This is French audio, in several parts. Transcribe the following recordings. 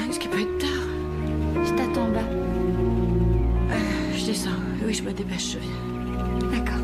dingue ce qui peut être tard. Je t'attends en bas. Je descends. Oui, je me dépêche, je viens. D'accord.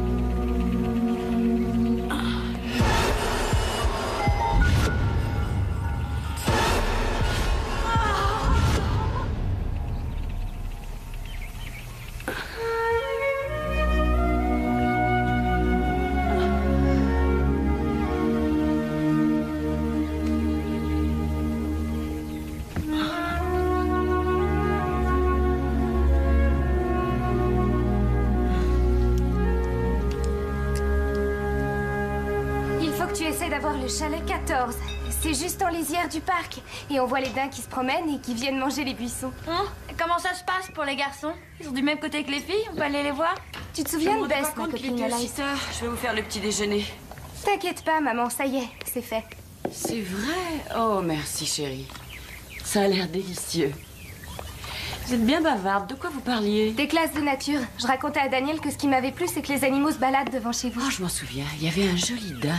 D'avoir le chalet 14. C'est juste en lisière du parc. Et on voit les daims qui se promènent et qui viennent manger les buissons. Comment ça se passe pour les garçons? Ils sont du même côté que les filles? On peut aller les voir? Tu te souviens de Bess, ma compte qu'il copine était Alice? 6 heures. Je vais vous faire le petit déjeuner. T'inquiète pas, maman, ça y est, c'est fait. C'est vrai? Oh, merci, chérie. Ça a l'air délicieux. Vous êtes bien bavarde. De quoi vous parliez? Des classes de nature. Je racontais à Daniel que ce qui m'avait plu, c'est que les animaux se baladent devant chez vous. Oh, je m'en souviens. Il y avait un joli daim.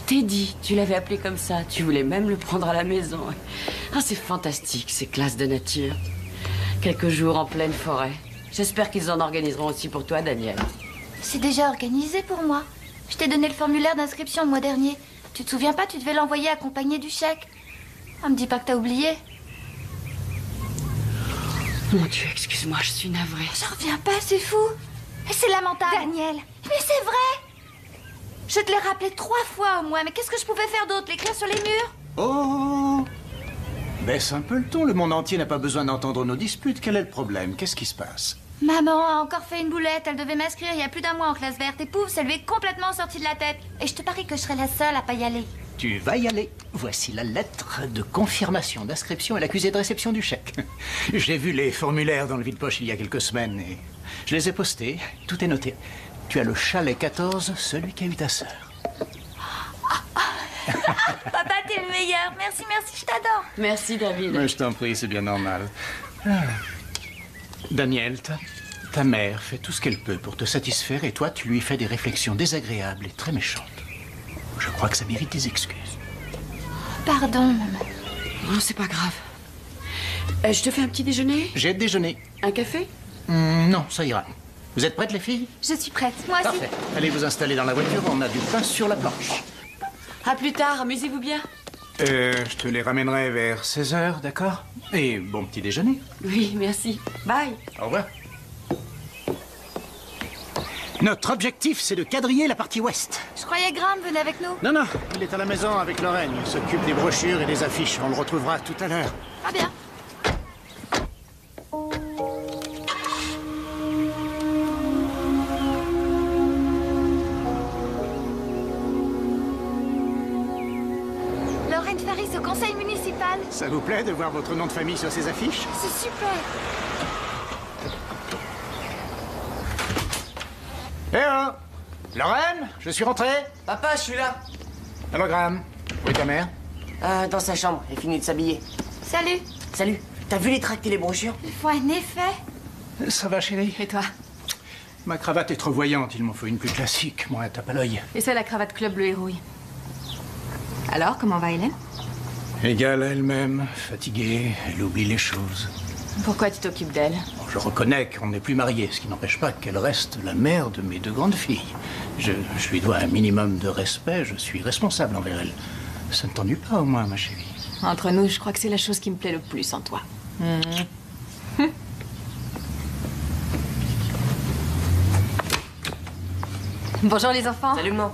Teddy, tu l'avais appelé comme ça. Tu voulais même le prendre à la maison. Ah, c'est fantastique, ces classes de nature. Quelques jours en pleine forêt. J'espère qu'ils en organiseront aussi pour toi, Daniel. C'est déjà organisé pour moi. Je t'ai donné le formulaire d'inscription le mois dernier. Tu te souviens pas, tu devais l'envoyer accompagné du chèque. Ah, me dis pas que t'as oublié. Mon Dieu, excuse-moi, je suis navrée. J'en reviens pas, c'est fou. Et c'est lamentable. Daniel! Mais c'est vrai! Je te l'ai rappelé 3 fois au moins, mais qu'est-ce que je pouvais faire d'autre? L'écrire sur les murs? Oh! Baisse un peu le ton, le monde entier n'a pas besoin d'entendre nos disputes. Quel est le problème? Qu'est-ce qui se passe? Maman a encore fait une boulette, elle devait m'inscrire il y a plus d'un mois en classe verte. Et pouf, ça lui est complètement sorti de la tête. Et je te parie que je serai la seule à pas y aller. Tu vas y aller. Voici la lettre de confirmation d'inscription à l'accusé de réception du chèque. J'ai vu les formulaires dans le vide-poche il y a quelques semaines et je les ai postés. Tout est noté. Tu as le chalet 14, celui qu'a eu ta sœur. Papa, t'es le meilleur. Merci, merci, je t'adore. Merci, David. Mais je t'en prie, c'est bien normal. Daniel, ta mère fait tout ce qu'elle peut pour te satisfaire et toi, tu lui fais des réflexions désagréables et très méchantes. Je crois que ça mérite des excuses. Pardon, maman. Oh, c'est pas grave. Je te fais un petit déjeuner? J'ai déjeuné. Un café? Non, ça ira. Vous êtes prêtes, les filles? Je suis prête. Moi aussi. Parfait. Allez vous installer dans la voiture, on a du pain sur la planche. À plus tard, amusez-vous bien. Je te les ramènerai vers 16h, d'accord? Et bon petit déjeuner. Oui, merci. Bye. Au revoir. Notre objectif, c'est de quadriller la partie ouest. Je croyais que Graham venait avec nous. Non, il est à la maison avec Lorraine. Il s'occupe des brochures et des affiches. On le retrouvera tout à l'heure. Ah bien. Lorraine Faris au conseil municipal. Ça vous plaît de voir votre nom de famille sur ces affiches? C'est super. Eh oh! Lorraine, je suis rentré. Papa, je suis là. Alors, Graham, où est ta mère? Dans sa chambre, elle finit de s'habiller. Salut. Salut. T'as vu les tracts et les brochures? Il faut un effet. Ça va, chérie? Et toi? Ma cravate est trop voyante, il m'en faut une plus classique. Moi, tape à l'œil. Et c'est la cravate Club Bleu et Rouille. Alors, comment va Hélène? Égale à elle-même, fatiguée, elle oublie les choses. Pourquoi tu t'occupes d'elle? Bon, je reconnais qu'on n'est plus mariés, ce qui n'empêche pas qu'elle reste la mère de mes 2 grandes filles. Je lui dois un minimum de respect, je suis responsable envers elle. Ça ne t'ennuie pas au moins, ma chérie? Entre nous, je crois que c'est la chose qui me plaît le plus en toi. Bonjour les enfants. Salut, maman.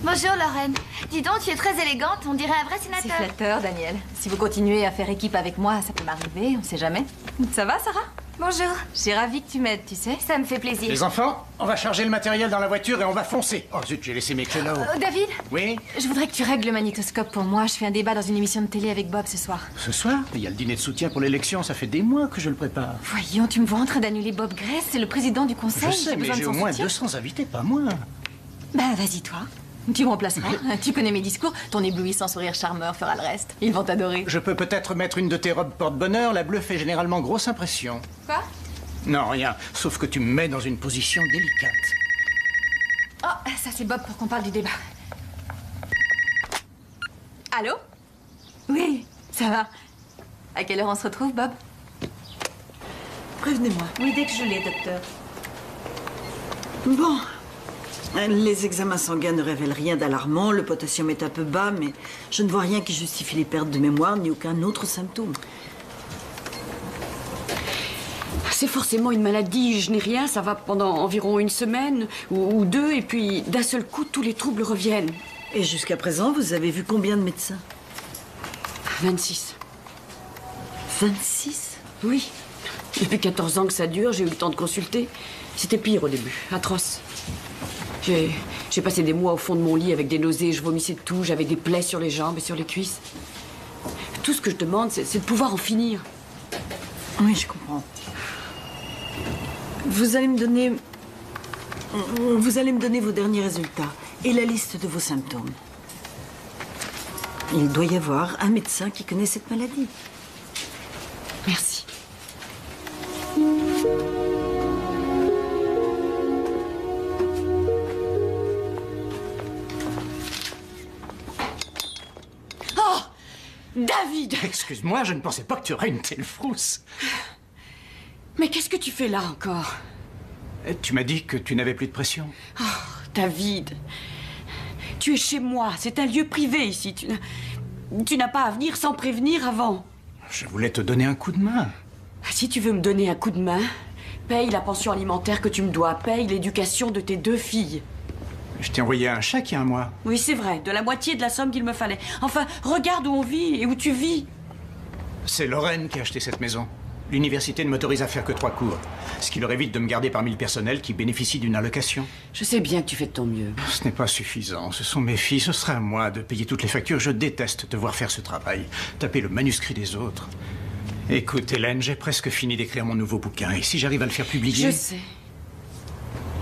Bonjour Lorraine. Dis donc, tu es très élégante, on dirait un vrai C'est sénateur. flatteur, Daniel. Si vous continuez à faire équipe avec moi, ça peut m'arriver, on sait jamais. Ça va, Sarah? Bonjour. Je suis ravie que tu m'aides, tu sais. Ça me fait plaisir. Les enfants, on va charger le matériel dans la voiture et on va foncer. Oh zut, j'ai laissé mes clés là-haut. David? Oui? Je voudrais que tu règles le magnétoscope pour moi. Je fais un débat dans une émission de télé avec Bob ce soir. Ce soir, il y a le dîner de soutien pour l'élection, ça fait des mois que je le prépare. Voyons, tu me vois en train d'annuler Bob Grace, c'est le président du conseil. Je sais, mais besoin de j'ai son au moins soutien. 200 invités, pas moins. Bah, vas-y, toi. Tu me remplaceras. Tu connais mes discours. Ton éblouissant sourire charmeur fera le reste. Ils vont t'adorer. Je peux peut-être mettre une de tes robes porte-bonheur, la bleue fait généralement grosse impression. Quoi? Non, rien, sauf que tu me mets dans une position délicate. Oh, ça c'est Bob pour qu'on parle du débat. Allô? Oui, ça va. À quelle heure on se retrouve, Bob? Prévenez-moi. Oui, dès que je l'ai, docteur. Bon. Les examens sanguins ne révèlent rien d'alarmant. Le potassium est un peu bas, mais je ne vois rien qui justifie les pertes de mémoire ni aucun autre symptôme. C'est forcément une maladie, je n'ai rien, ça va pendant environ une semaine ou deux, et puis d'un seul coup, tous les troubles reviennent. Et jusqu'à présent, vous avez vu combien de médecins? 26. 26? Oui. Depuis 14 ans que ça dure, j'ai eu le temps de consulter. C'était pire au début, atroce. J'ai passé des mois au fond de mon lit avec des nausées, je vomissais de tout, j'avais des plaies sur les jambes et sur les cuisses. Tout ce que je demande, c'est de pouvoir en finir. Oui, je comprends. Vous allez me donner vos derniers résultats et la liste de vos symptômes. Il doit y avoir un médecin qui connaît cette maladie. Merci. Oh, David! Excuse-moi, je ne pensais pas que tu aurais une telle frousse. Mais qu'est-ce que tu fais là encore? Tu m'as dit que tu n'avais plus de pression. Oh, David, tu es chez moi, c'est un lieu privé ici. Tu n'as pas à venir sans prévenir avant. Je voulais te donner un coup de main. Si tu veux me donner un coup de main, paye la pension alimentaire que tu me dois, paye l'éducation de tes 2 filles. Je t'ai envoyé un chèque il y a un mois. Oui, c'est vrai, de la moitié de la somme qu'il me fallait. Enfin, regarde où on vit et où tu vis. C'est Lorraine qui a acheté cette maison. L'université ne m'autorise à faire que 3 cours, ce qui leur évite de me garder parmi le personnel qui bénéficie d'une allocation. Je sais bien que tu fais de ton mieux. Ce n'est pas suffisant. Ce sont mes filles. Ce sera à moi de payer toutes les factures. Je déteste devoir faire ce travail. Taper le manuscrit des autres. Écoute, Hélène, j'ai presque fini d'écrire mon nouveau bouquin. Et si j'arrive à le faire publier... Je sais.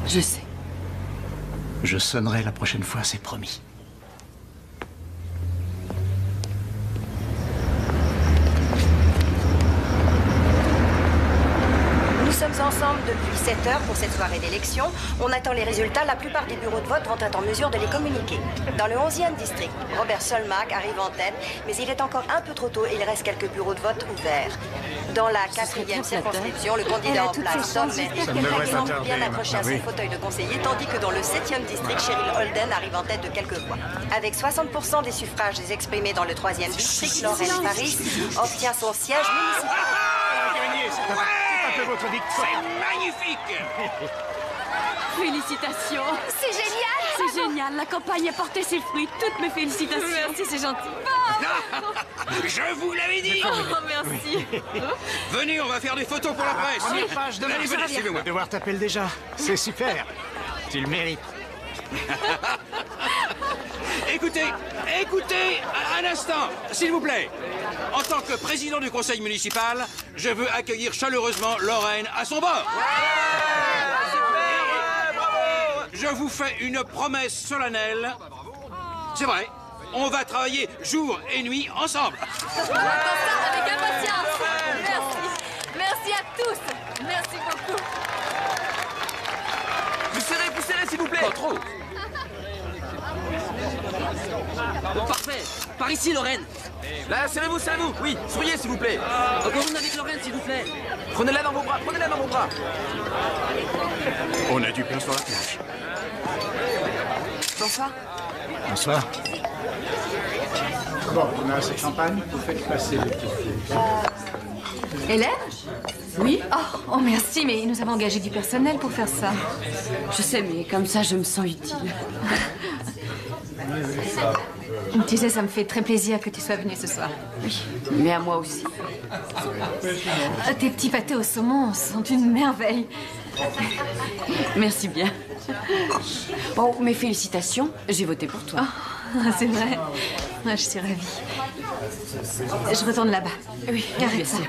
Je sais. Je sonnerai la prochaine fois, c'est promis. Nous sommes ensemble depuis 7 heures pour cette soirée d'élection. On attend les résultats. La plupart des bureaux de vote vont être en mesure de les communiquer. Dans le 11e district, Robert Solmack arrive en tête, mais il est encore un peu trop tôt et il reste quelques bureaux de vote ouverts. Dans la 4e circonscription, le candidat en place, Tom Merritt, semble bien accroché à son fauteuil de conseiller, tandis que dans le 7e district, Cheryl Holden arrive en tête de quelques voix. Avec 60% des suffrages exprimés dans le 3e district, Lorraine Paris obtient son siège municipal. Votre victoire. C'est magnifique! Félicitations! C'est génial! C'est génial, la campagne a porté ses fruits. Toutes mes félicitations. Merci, c'est gentil. Je vous l'avais dit! Oh, merci. Venez, on va faire des photos pour la presse! Première page de la Allez, venez, suivez-moi. Devoir t'appelle déjà. C'est super. Tu le mérites. Écoutez, un instant, s'il vous plaît. En tant que président du conseil municipal, je veux accueillir chaleureusement Lorraine à son bord. Je vous fais une promesse solennelle. C'est vrai, on va travailler jour et nuit ensemble. Avec impatience. Merci. Merci à tous. Merci beaucoup. Vous serrez, s'il vous plaît. Pas trop. Parfait. Par ici, Lorraine. Là, serrez-vous. Oui, souriez, s'il vous plaît. Encore une avec Lorraine, s'il vous plaît. Prenez-la dans vos bras, On a du pain sur la planche. Bonsoir. Bonsoir. Bon, on a assez de champagne. Vous faites passer les petites filles. Hélène? Oui? Oh, merci, mais nous avons engagé du personnel pour faire ça. Je sais, mais comme ça, je me sens utile. Tu sais, ça me fait très plaisir que tu sois venue ce soir. Oui, mais à moi aussi. Tes petits pâtés au saumon sont une merveille. Merci bien. Bon, mes félicitations, j'ai voté pour toi. C'est vrai. Je suis ravie. Je retourne là-bas. Oui, Carré bien ça. sûr.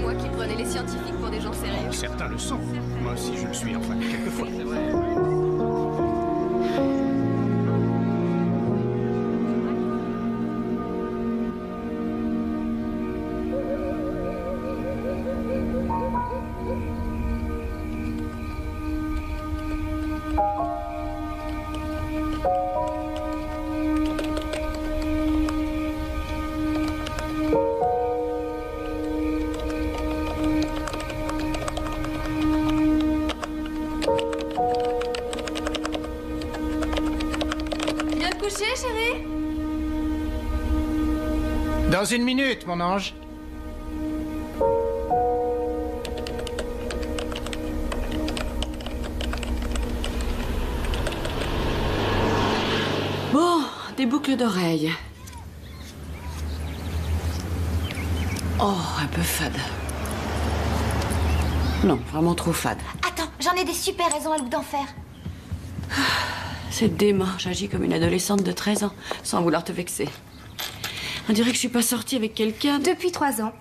Moi qui prenais les scientifiques pour des gens sérieux. Certains le le sont. Moi aussi, je le suis, enfin, quelquefois. Chérie? Dans 1 minute, mon ange. Bon, des boucles d'oreilles. Oh, un peu fade. Non, vraiment trop fade. Attends, j'en ai des super raisons à loup d'enfer. C'est dément, j'agis comme une adolescente de 13 ans, sans vouloir te vexer. On dirait que je suis pas sortie avec quelqu'un Depuis 3 ans.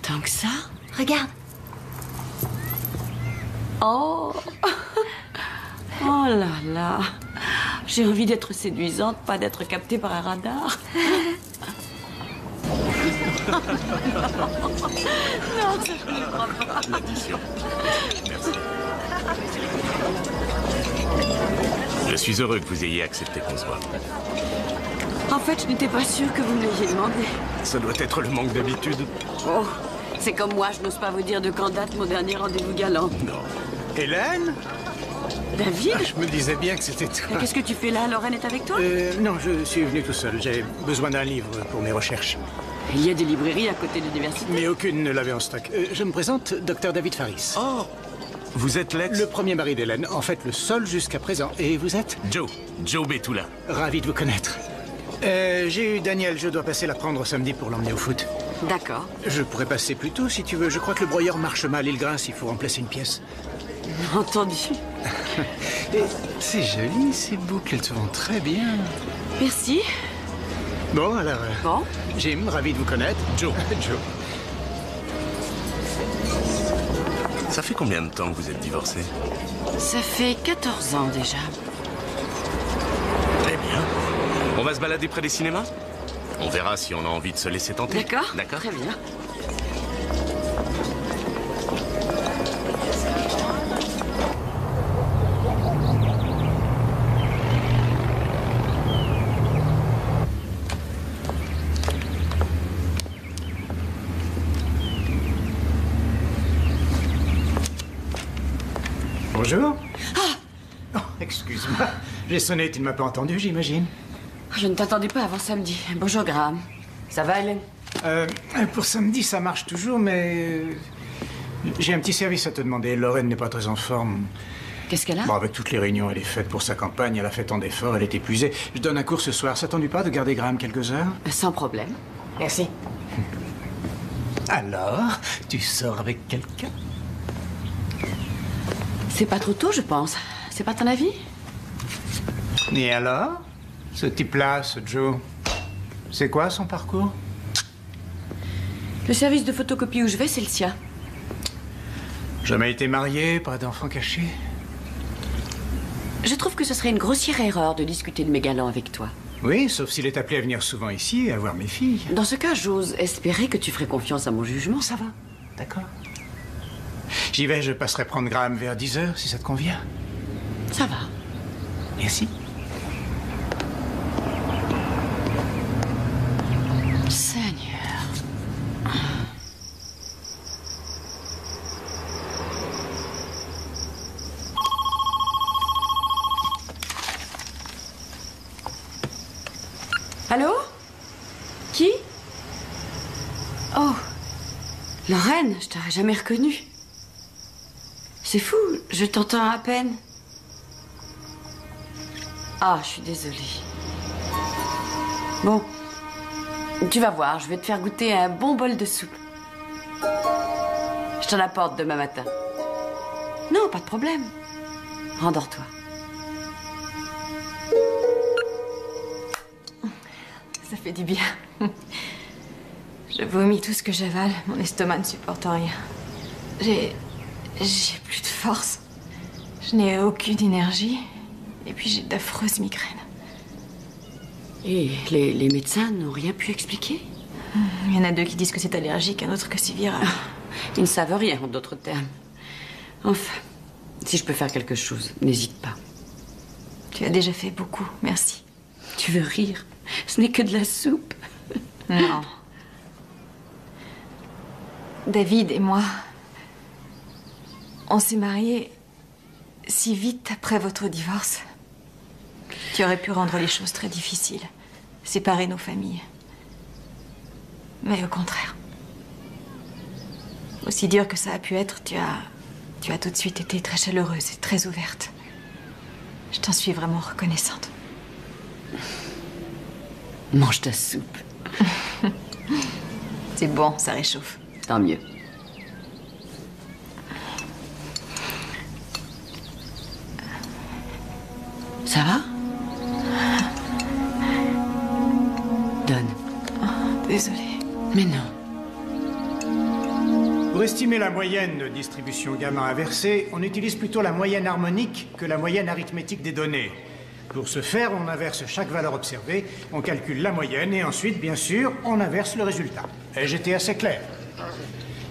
Tant que ça? Regarde. Oh. Oh là là. J'ai envie d'être séduisante, pas d'être captée par un radar. Non, ça je ne crois pas. L'addition. Merci. Je suis heureux que vous ayez accepté qu'on se voit. En fait, je n'étais pas sûre que vous me l'ayez demandé. Ça doit être le manque d'habitude. Oh, c'est comme moi, je n'ose pas vous dire de quand date mon dernier rendez-vous galant. Non. Hélène? David? Je me disais bien que c'était toi. Qu'est-ce que tu fais là? Lorraine est avec toi? Non, je suis venu tout seul. J'ai besoin d'un livre pour mes recherches. Il y a des librairies à côté de l'université. Mais aucune ne l'avait en stock. Je me présente, Dr David Faris. Oh, vous êtes l'ex? Le premier mari d'Hélène, en fait le seul jusqu'à présent. Et vous êtes? Joe Betula. Ravi de vous connaître. J'ai eu Daniel, je dois passer la prendre samedi pour l'emmener au foot. D'accord. Je pourrais passer plus tôt si tu veux. Je crois que le broyeur marche mal, il grince, il faut remplacer une pièce. Entendu. Et c'est joli ces boucles, elles te vont très bien. Merci. Bon alors, Bon. Jim, ravi de vous connaître. Joe. Joe. Ça fait combien de temps que vous êtes divorcés? Ça fait 14 ans déjà. Eh bien, on va se balader près des cinémas? On verra si on a envie de se laisser tenter. D'accord. D'accord. Très bien. Bonjour. Oh, excuse-moi. J'ai sonné, tu ne m'as pas entendu, j'imagine. Je ne t'attendais pas avant samedi. Bonjour, Graham. Ça va, Hélène? Pour samedi, ça marche toujours, mais... j'ai un petit service à te demander. Lorraine n'est pas très en forme. Qu'est-ce qu'elle a? Bon, avec toutes les réunions, elle est faite pour sa campagne, elle a fait tant d'efforts, elle est épuisée. Je donne un cours ce soir. Ça t'ennuie pas de garder Graham quelques heures? Sans problème. Merci. Alors, tu sors avec quelqu'un? C'est pas trop tôt, je pense. C'est pas ton avis? Et alors? Ce type-là, ce Joe, c'est quoi son parcours? Le service de photocopie où je vais, c'est le sien. Jamais été marié, pas d'enfant caché? Je trouve que ce serait une grossière erreur de discuter de mes galants avec toi. Oui, sauf s'il est appelé à venir souvent ici et à voir mes filles. Dans ce cas, j'ose espérer que tu ferais confiance à mon jugement. Ça va, d'accord. J'y vais, je passerai prendre Graham vers 10h, si ça te convient. Ça va. Merci. Seigneur. Allô? Qui? Oh. Lorraine, je t'aurais jamais reconnue. C'est fou, je t'entends à peine. Ah, je suis désolée. Bon. Tu vas voir, je vais te faire goûter un bon bol de soupe. Je t'en apporte demain matin. Non, pas de problème. Rendors-toi. Ça fait du bien. Je vomis tout ce que j'avale. Mon estomac ne supporte rien. J'ai plus de force. Je n'ai aucune énergie. Et puis j'ai d'affreuses migraines. Et les médecins n'ont rien pu expliquer? Il y en a 2 qui disent que c'est allergique, un autre que c'est viral. Ils ne savent rien, en d'autres termes. Enfin, si je peux faire quelque chose, n'hésite pas. Tu as déjà fait beaucoup, merci. Tu veux rire? Ce n'est que de la soupe. Non. David et moi, on s'est mariés si vite après votre divorce. Tu aurais pu rendre les choses très difficiles, séparer nos familles. Mais au contraire. Aussi dur que ça a pu être, tu as tout de suite été très chaleureuse et très ouverte. Je t'en suis vraiment reconnaissante. Mange ta soupe. C'est bon, ça réchauffe. Tant mieux. Ça va? Donne. Oh, désolée. Mais non. Pour estimer la moyenne de distribution gamma inversée, on utilise plutôt la moyenne harmonique que la moyenne arithmétique des données. Pour ce faire, on inverse chaque valeur observée, on calcule la moyenne et ensuite, bien sûr, on inverse le résultat. Ai-je été assez clair?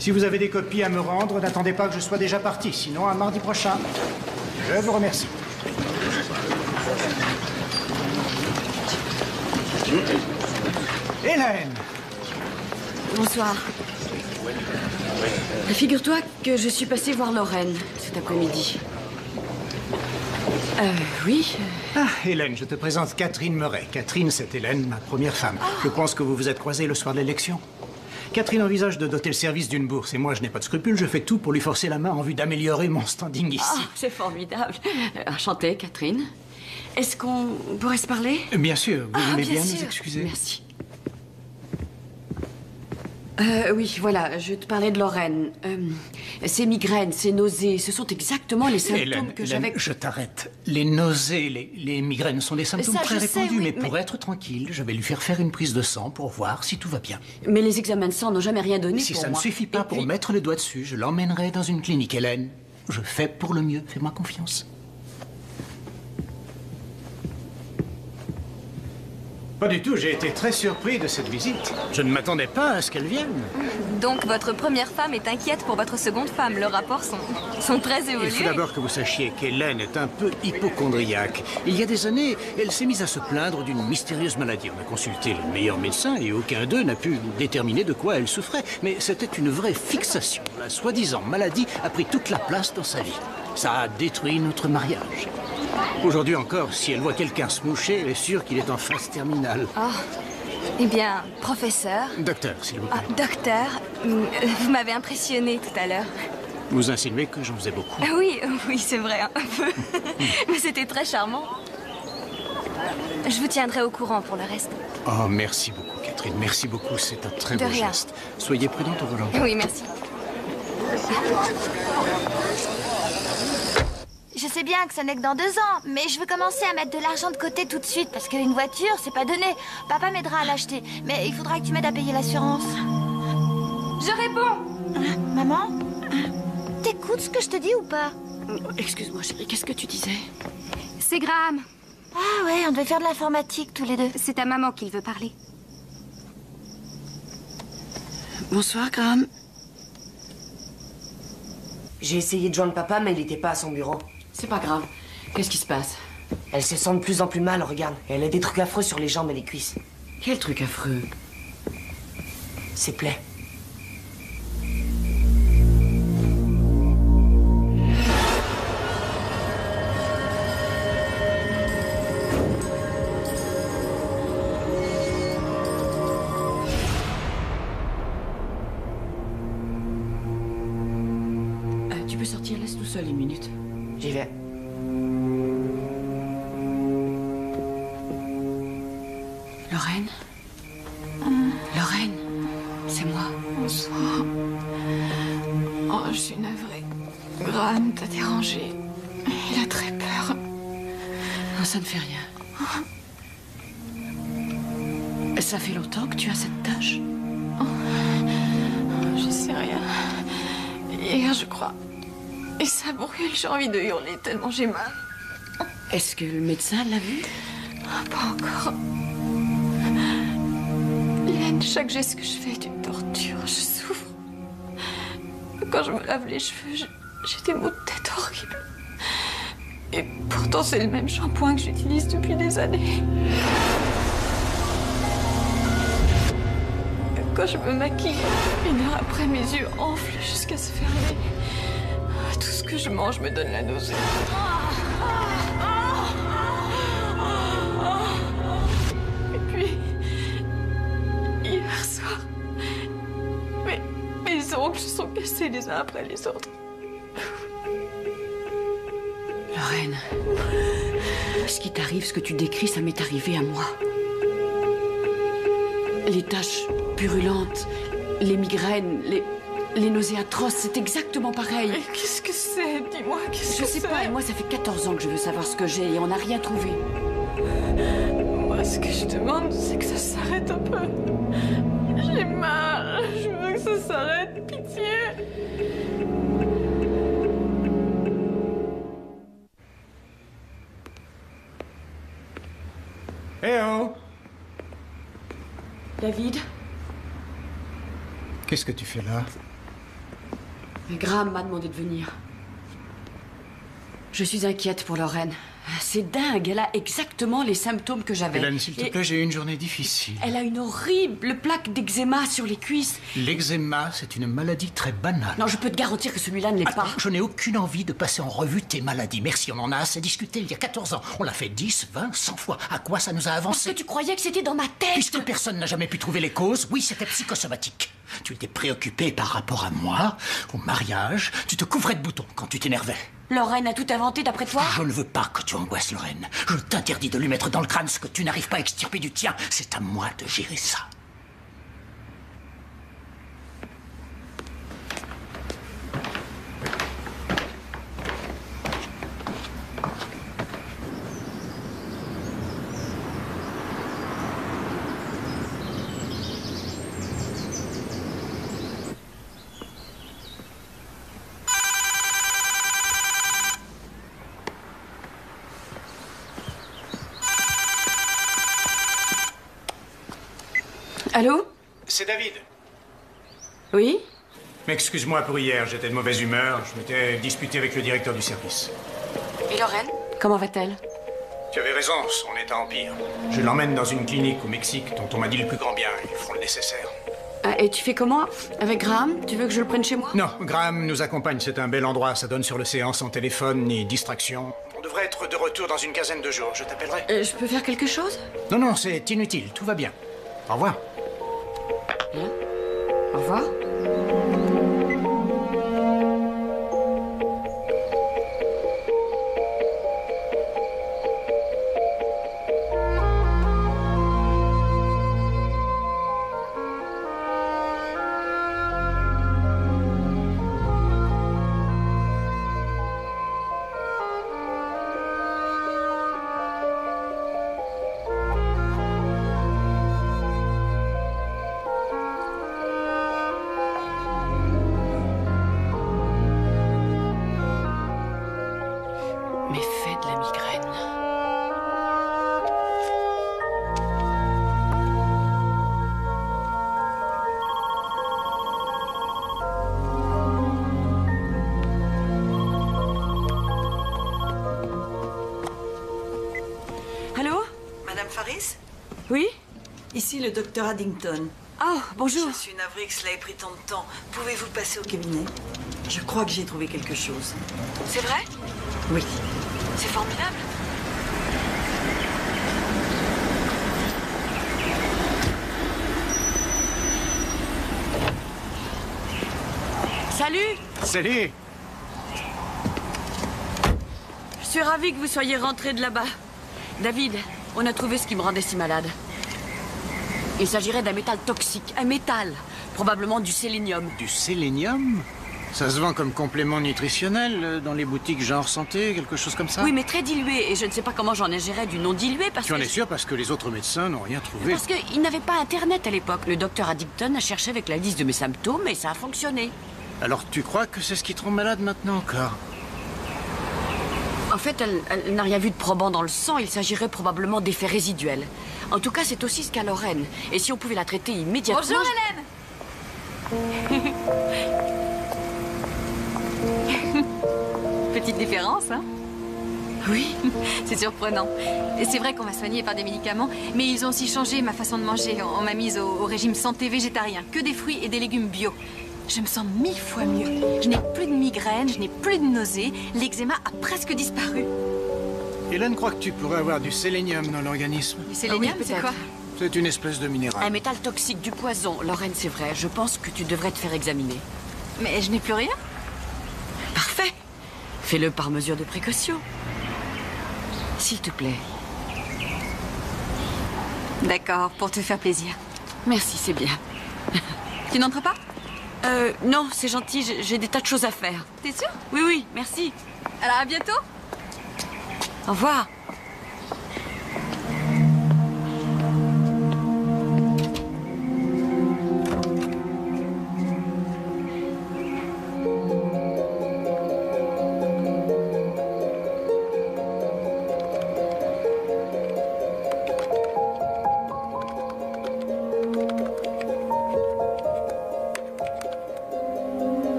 Si vous avez des copies à me rendre, n'attendez pas que je sois déjà parti, sinon à mardi prochain. Je vous remercie. Hélène! Bonsoir. Figure-toi que je suis passée voir Lorraine cet après-midi. Oui. Ah, Hélène, je te présente Catherine Murray. Catherine, c'est Hélène, ma première femme. Je pense que vous vous êtes croisés le soir de l'élection. Catherine envisage de doter le service d'une bourse. Et moi, je n'ai pas de scrupules. Je fais tout pour lui forcer la main en vue d'améliorer mon standing ici. Oh, c'est formidable. Enchantée, Catherine. Est-ce qu'on pourrait se parler? Bien sûr. Vous voulez bien sûr. nous excuser? Merci. Oui, voilà, je te parlais de Lorraine. Ces migraines, ces nausées, ce sont exactement les symptômes que j'avais... Je t'arrête. Les nausées, les migraines sont des symptômes très répandus. Oui, mais pour être tranquille, je vais lui faire une prise de sang pour voir si tout va bien. Mais les examens de sang n'ont jamais rien donné Si pour ça moi. ne suffit pas pour mettre le doigt dessus, je l'emmènerai dans une clinique, Hélène. Je fais pour le mieux. Fais-moi confiance. Pas du tout, j'ai été très surpris de cette visite. Je ne m'attendais pas à ce qu'elle vienne. Donc votre première femme est inquiète pour votre seconde femme. Leurs rapports sont très évolués. Il faut d'abord que vous sachiez qu'Hélène est un peu hypocondriaque. Il y a des années, elle s'est mise à se plaindre d'une mystérieuse maladie. On a consulté les meilleurs médecins et aucun d'eux n'a pu déterminer de quoi elle souffrait. Mais c'était une vraie fixation. La soi-disant maladie a pris toute la place dans sa vie. Ça a détruit notre mariage. Aujourd'hui encore, si elle voit quelqu'un se moucher, elle est sûre qu'il est en phase terminale. Oh. Eh bien, professeur... Docteur, s'il vous plaît. Docteur, vous m'avez impressionné tout à l'heure. Vous insinuez que j'en faisais beaucoup. Oui, c'est vrai, un peu. Mais c'était très charmant. Je vous tiendrai au courant pour le reste. Oh, merci beaucoup, Catherine. Merci beaucoup, c'est un très beau rien. geste. Soyez prudente au volant. Oui, merci. Je sais bien que ça n'est que dans 2 ans, mais je veux commencer à mettre de l'argent de côté tout de suite parce qu'une voiture, c'est pas donné. Papa m'aidera à l'acheter, mais il faudra que tu m'aides à payer l'assurance. Je réponds. Maman, t'écoutes ce que je te dis ou pas? Excuse-moi, chérie, qu'est-ce que tu disais? C'est Graham. Ah ouais, on devait faire de l'informatique tous les deux. C'est ta maman qui veut parler. Bonsoir, Graham. J'ai essayé de joindre papa, mais il n'était pas à son bureau. C'est pas grave. Qu'est-ce qui se passe? Elle se sent de plus en plus mal, regarde. Et elle a des trucs affreux sur les jambes et les cuisses. Quel truc affreux? Ses plaies. Tu peux sortir, laisse-nous seul une minute. J'y vais. Lorraine? Lorraine, c'est moi. Bonsoir. Oh, je suis navrée. Graham t'a dérangé. Il a très peur. Non, ça ne fait rien. Ça fait longtemps que tu as cette tâche? Je sais rien. Hier, je crois. Et ça brûle, j'ai envie de hurler tellement j'ai mal. Est-ce que le médecin l'a vu? Pas encore. Hélène, chaque geste que je fais est une torture. Je souffre. Quand je me lave les cheveux, j'ai des maux de tête horribles. Et pourtant, c'est le même shampoing que j'utilise depuis des années. Quand je me maquille, 1 heure après, mes yeux enflent jusqu'à se fermer. Tout ce que je mange me donne la nausée. Et puis, hier soir, mes ongles se sont cassés les uns après les autres. Lorraine, ce qui t'arrive, ce que tu décris, ça m'est arrivé à moi. Les taches purulentes, les migraines, les nausées atroces, c'est exactement pareil. Mais qu'est-ce que c'est? Dis-moi, qu'est-ce que c'est? Je sais pas, et moi ça fait 14 ans que je veux savoir ce que j'ai et on n'a rien trouvé. Moi, ce que je demande, c'est que ça s'arrête un peu. J'ai mal, je veux que ça s'arrête, pitié. Eh oh! David? Qu'est-ce que tu fais là? Graham m'a demandé de venir. Je suis inquiète pour Lorraine. C'est dingue, elle a exactement les symptômes que j'avais. Hélène, s'il te plaît, j'ai eu une journée difficile. Elle a une horrible plaque d'eczéma sur les cuisses. L'eczéma, c'est une maladie très banale. Non, je peux te garantir que celui-là ne l'est pas. Je n'ai aucune envie de passer en revue tes maladies. Merci, on en a assez discuté il y a 14 ans. On l'a fait 10, 20, 100 fois. À quoi ça nous a avancé? Parce que tu croyais que c'était dans ma tête. Puisque personne n'a jamais pu trouver les causes, oui, c'était psychosomatique. Tu étais préoccupée par rapport à moi, au mariage. Tu te couvrais de boutons quand tu t'énervais. Lorraine a tout inventé d'après toi? Je ne veux pas que tu angoisses Lorraine. Je t'interdis de lui mettre dans le crâne ce que tu n'arrives pas à extirper du tien. C'est à moi de gérer ça. Allô? C'est David. Oui? Excuse-moi pour hier, j'étais de mauvaise humeur. Je m'étais disputé avec le directeur du service. Et Lorraine? Comment va-t-elle? Tu avais raison, son état empire. Je l'emmène dans une clinique au Mexique dont on m'a dit le plus grand bien. Ils feront le nécessaire. Ah, et tu fais comment? Avec Graham? Tu veux que je le prenne chez moi? Non, Graham nous accompagne. C'est un bel endroit. Ça donne sur l'océan sans téléphone ni distraction. On devrait être de retour dans une quinzaine de jours. Je t'appellerai. Je peux faire quelque chose? Non, c'est inutile. Tout va bien. Au revoir. Bien. Au revoir. Méfait de la migraine. Allô? Madame Faris? Oui? Ici le docteur Addington. Oh, bonjour. Je suis navrée que cela ait pris tant de temps. Pouvez-vous passer au cabinet? Je crois que j'ai trouvé quelque chose. C'est vrai? Oui. C'est formidable. Salut! Salut! Je suis ravie que vous soyez rentré de là-bas. David, on a trouvé ce qui me rendait si malade. Il s'agirait d'un métal toxique. Un métal. Probablement du sélénium. Du sélénium? Ça se vend comme complément nutritionnel dans les boutiques genre santé, quelque chose comme ça? Oui, mais très dilué. Et je ne sais pas comment j'en ai géré du non dilué parce que... Tu en es sûr parce que les autres médecins n'ont rien trouvé? Parce qu'ils n'avaient pas Internet à l'époque. Le docteur Addington a cherché avec la liste de mes symptômes et ça a fonctionné. Alors tu crois que c'est ce qui te rend malade maintenant encore? En fait, elle n'a rien vu de probant dans le sang. Il s'agirait probablement d'effets résiduels. En tout cas, c'est aussi ce qu'a Lorraine. Et si on pouvait la traiter immédiatement... Bonjour, Hélène. Petite différence, hein? Oui. C'est surprenant. Et c'est vrai qu'on m'a soignée par des médicaments, mais ils ont aussi changé ma façon de manger. On m'a mise au régime santé végétarien, que des fruits et des légumes bio. Je me sens 1000 fois mieux. Je n'ai plus de migraine, je n'ai plus de nausées. L'eczéma a presque disparu. Hélène croit que tu pourrais avoir du sélénium dans l'organisme. Du sélénium, c'est quoi? C'est une espèce de minéral. Un métal toxique, du poison. Lorraine, c'est vrai. Je pense que tu devrais te faire examiner. Mais je n'ai plus rien. Parfait. Fais-le par mesure de précaution. S'il te plaît. D'accord, pour te faire plaisir. Merci, c'est bien. Tu n'entres pas? Non, c'est gentil, j'ai des tas de choses à faire. T'es sûr? Oui, oui, merci. Alors à bientôt. Au revoir.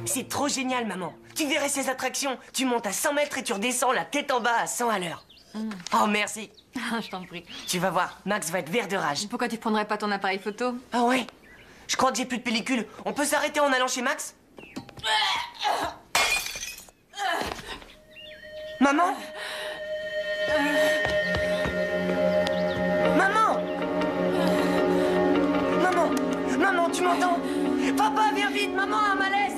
C'est trop génial, maman. Tu verrais ces attractions. Tu montes à 100 mètres et tu redescends la tête en bas à 100 à l'heure. Oh, merci. Je t'en prie. Tu vas voir, Max va être vert de rage. Pourquoi tu prendrais pas ton appareil photo? Ah ouais? Je crois que j'ai plus de pellicule. On peut s'arrêter en allant chez Max? Maman? Maman? Maman? Maman, tu m'entends? Papa, viens vite, maman a un malaise.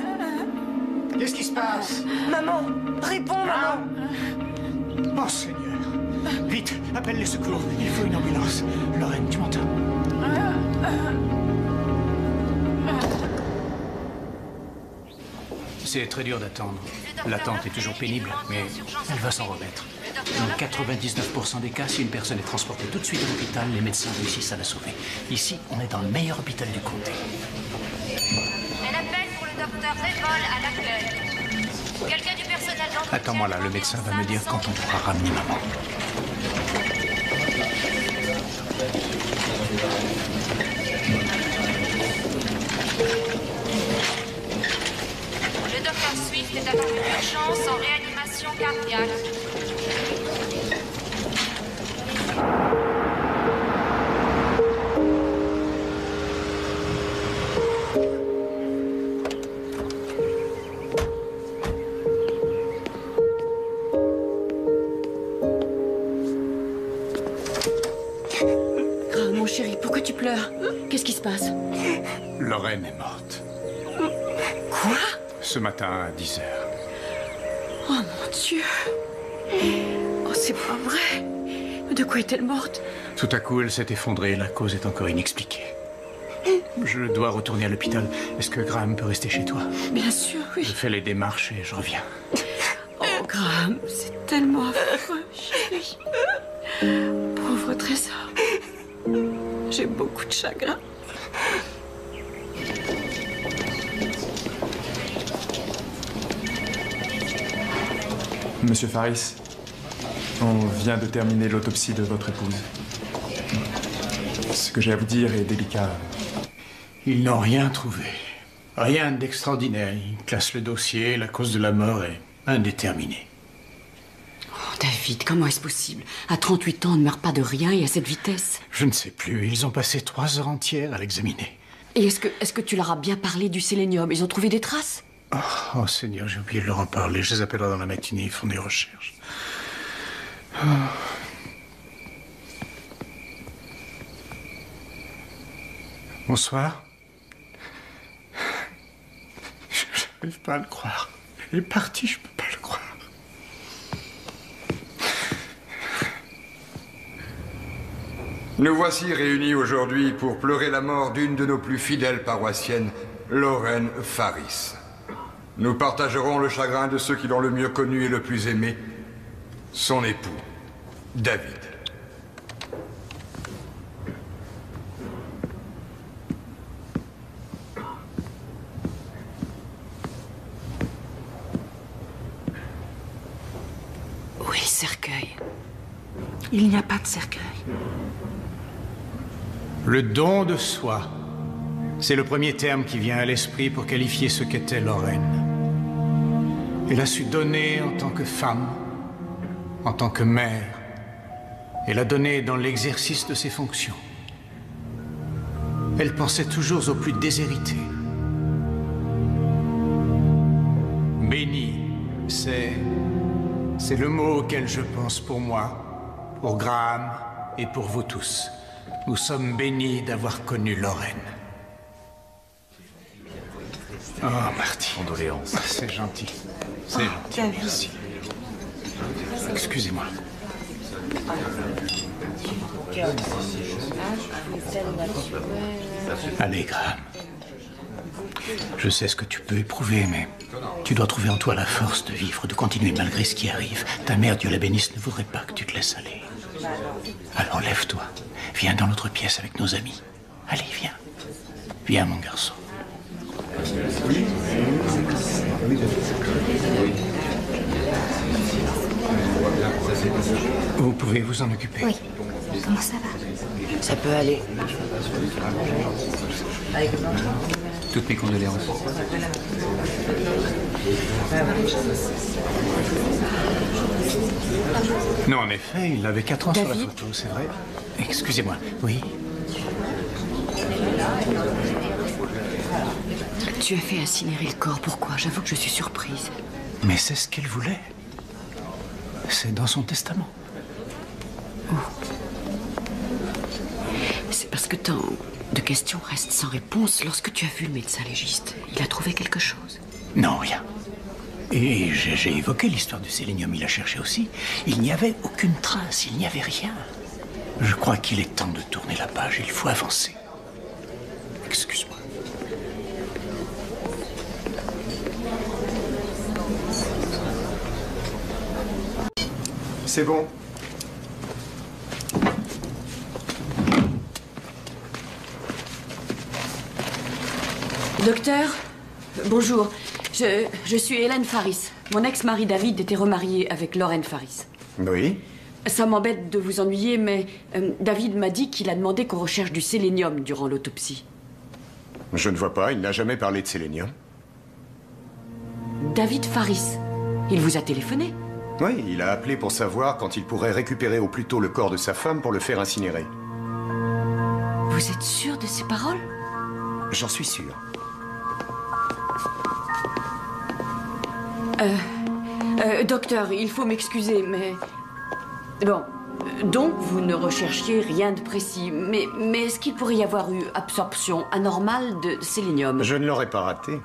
Qu'est-ce qui se passe? Maman, réponds, maman. Oh, Seigneur. Vite, appelle les secours. Il faut une ambulance. Lorraine, tu m'entends? C'est très dur d'attendre. L'attente est toujours pénible, mais elle va s'en remettre. Dans 99% des cas, si une personne est transportée tout de suite à l'hôpital, les médecins réussissent à la sauver. Ici, on est dans le meilleur hôpital du comté. Elle appelle pour le docteur Révol à l'accueil. Quelqu'un du personnel d'entretien... Attends-moi là, le médecin va me dire quand on pourra ramener maman. Le docteur Swift est attendu d'urgence en réanimation cardiaque. Mon chéri, pourquoi tu pleures? Qu'est-ce qui se passe? Lorraine est morte. Quoi? Ce matin à 10h. Oh mon Dieu! Oh, c'est pas vrai! De quoi est-elle morte? Tout à coup, elle s'est effondrée. La cause est encore inexpliquée. Je dois retourner à l'hôpital. Est-ce que Graham peut rester chez toi? Bien sûr, oui. Je fais les démarches et je reviens. Oh, Graham, c'est tellement affreux, chérie. Pauvre trésor. J'ai beaucoup de chagrin. Monsieur Faris, on vient de terminer l'autopsie de votre épouse. Ce que j'ai à vous dire est délicat. Ils n'ont rien trouvé. Rien d'extraordinaire. Ils classent le dossier, la cause de la mort est indéterminée. Oh, David, comment est-ce possible? À 38 ans, on ne meurt pas de rien et à cette vitesse. Je ne sais plus. Ils ont passé 3 heures entières à l'examiner. Et est-ce que tu leur as bien parlé du sélénium? Ils ont trouvé des traces? Oh, Seigneur, j'ai oublié de leur en parler. Je les appellerai dans la matinée, ils font des recherches. Oh. Bonsoir. Je n'arrive pas à le croire. Elle est partie, je ne peux pas le croire. Nous voici réunis aujourd'hui pour pleurer la mort d'une de nos plus fidèles paroissiennes, Lorraine Faris. Nous partagerons le chagrin de ceux qui l'ont le mieux connu et le plus aimé, son époux, David. Où est le cercueil? Il n'y a pas de cercueil. Le don de soi. C'est le premier terme qui vient à l'esprit pour qualifier ce qu'était Lorraine. Elle a su donner en tant que femme, en tant que mère. Elle a donné dans l'exercice de ses fonctions. Elle pensait toujours aux plus déshérités. Bénie, c'est le mot auquel je pense pour moi, pour Graham et pour vous tous. Nous sommes bénis d'avoir connu Lorraine. Oh, Marty. Condoléances. C'est gentil. C'est gentil. Merci. Excusez-moi. Allez, Graham. Je sais ce que tu peux éprouver, mais tu dois trouver en toi la force de vivre, de continuer malgré ce qui arrive. Ta mère, Dieu la bénisse, ne voudrait pas que tu te laisses aller. Alors lève-toi. Viens dans l'autre pièce avec nos amis. Allez, viens. Viens, mon garçon. Vous pouvez vous en occuper. Oui. Comment ça va? Ça peut aller. Toutes mes condoléances. Non, en effet, il avait 4 ans sur la photo, c'est vrai. Excusez-moi. Oui. Tu as fait incinérer le corps. Pourquoi? J'avoue que je suis surprise. Mais c'est ce qu'elle voulait. C'est dans son testament. Oh. C'est parce que tant de questions restent sans réponse. Lorsque tu as vu le médecin légiste, il a trouvé quelque chose? Non, rien. Et j'ai évoqué l'histoire du sélénium. Il a cherché aussi. Il n'y avait aucune trace. Il n'y avait rien. Je crois qu'il est temps de tourner la page. Il faut avancer. Excuse-moi. C'est bon. Docteur, bonjour. Je suis Hélène Faris. Mon ex-mari David était remarié avec Lorraine Faris. Oui. Ça m'embête de vous ennuyer, mais David m'a dit qu'il a demandé qu'on recherche du sélénium durant l'autopsie. Je ne vois pas, il n'a jamais parlé de sélénium. David Faris, il vous a téléphoné? Oui, il a appelé pour savoir quand il pourrait récupérer au plus tôt le corps de sa femme pour le faire incinérer. Vous êtes sûr de ces paroles? J'en suis sûr. Docteur, il faut m'excuser, mais... Bon, donc vous ne recherchiez rien de précis, mais est-ce qu'il pourrait y avoir eu absorption anormale de sélénium? Je ne l'aurais pas raté.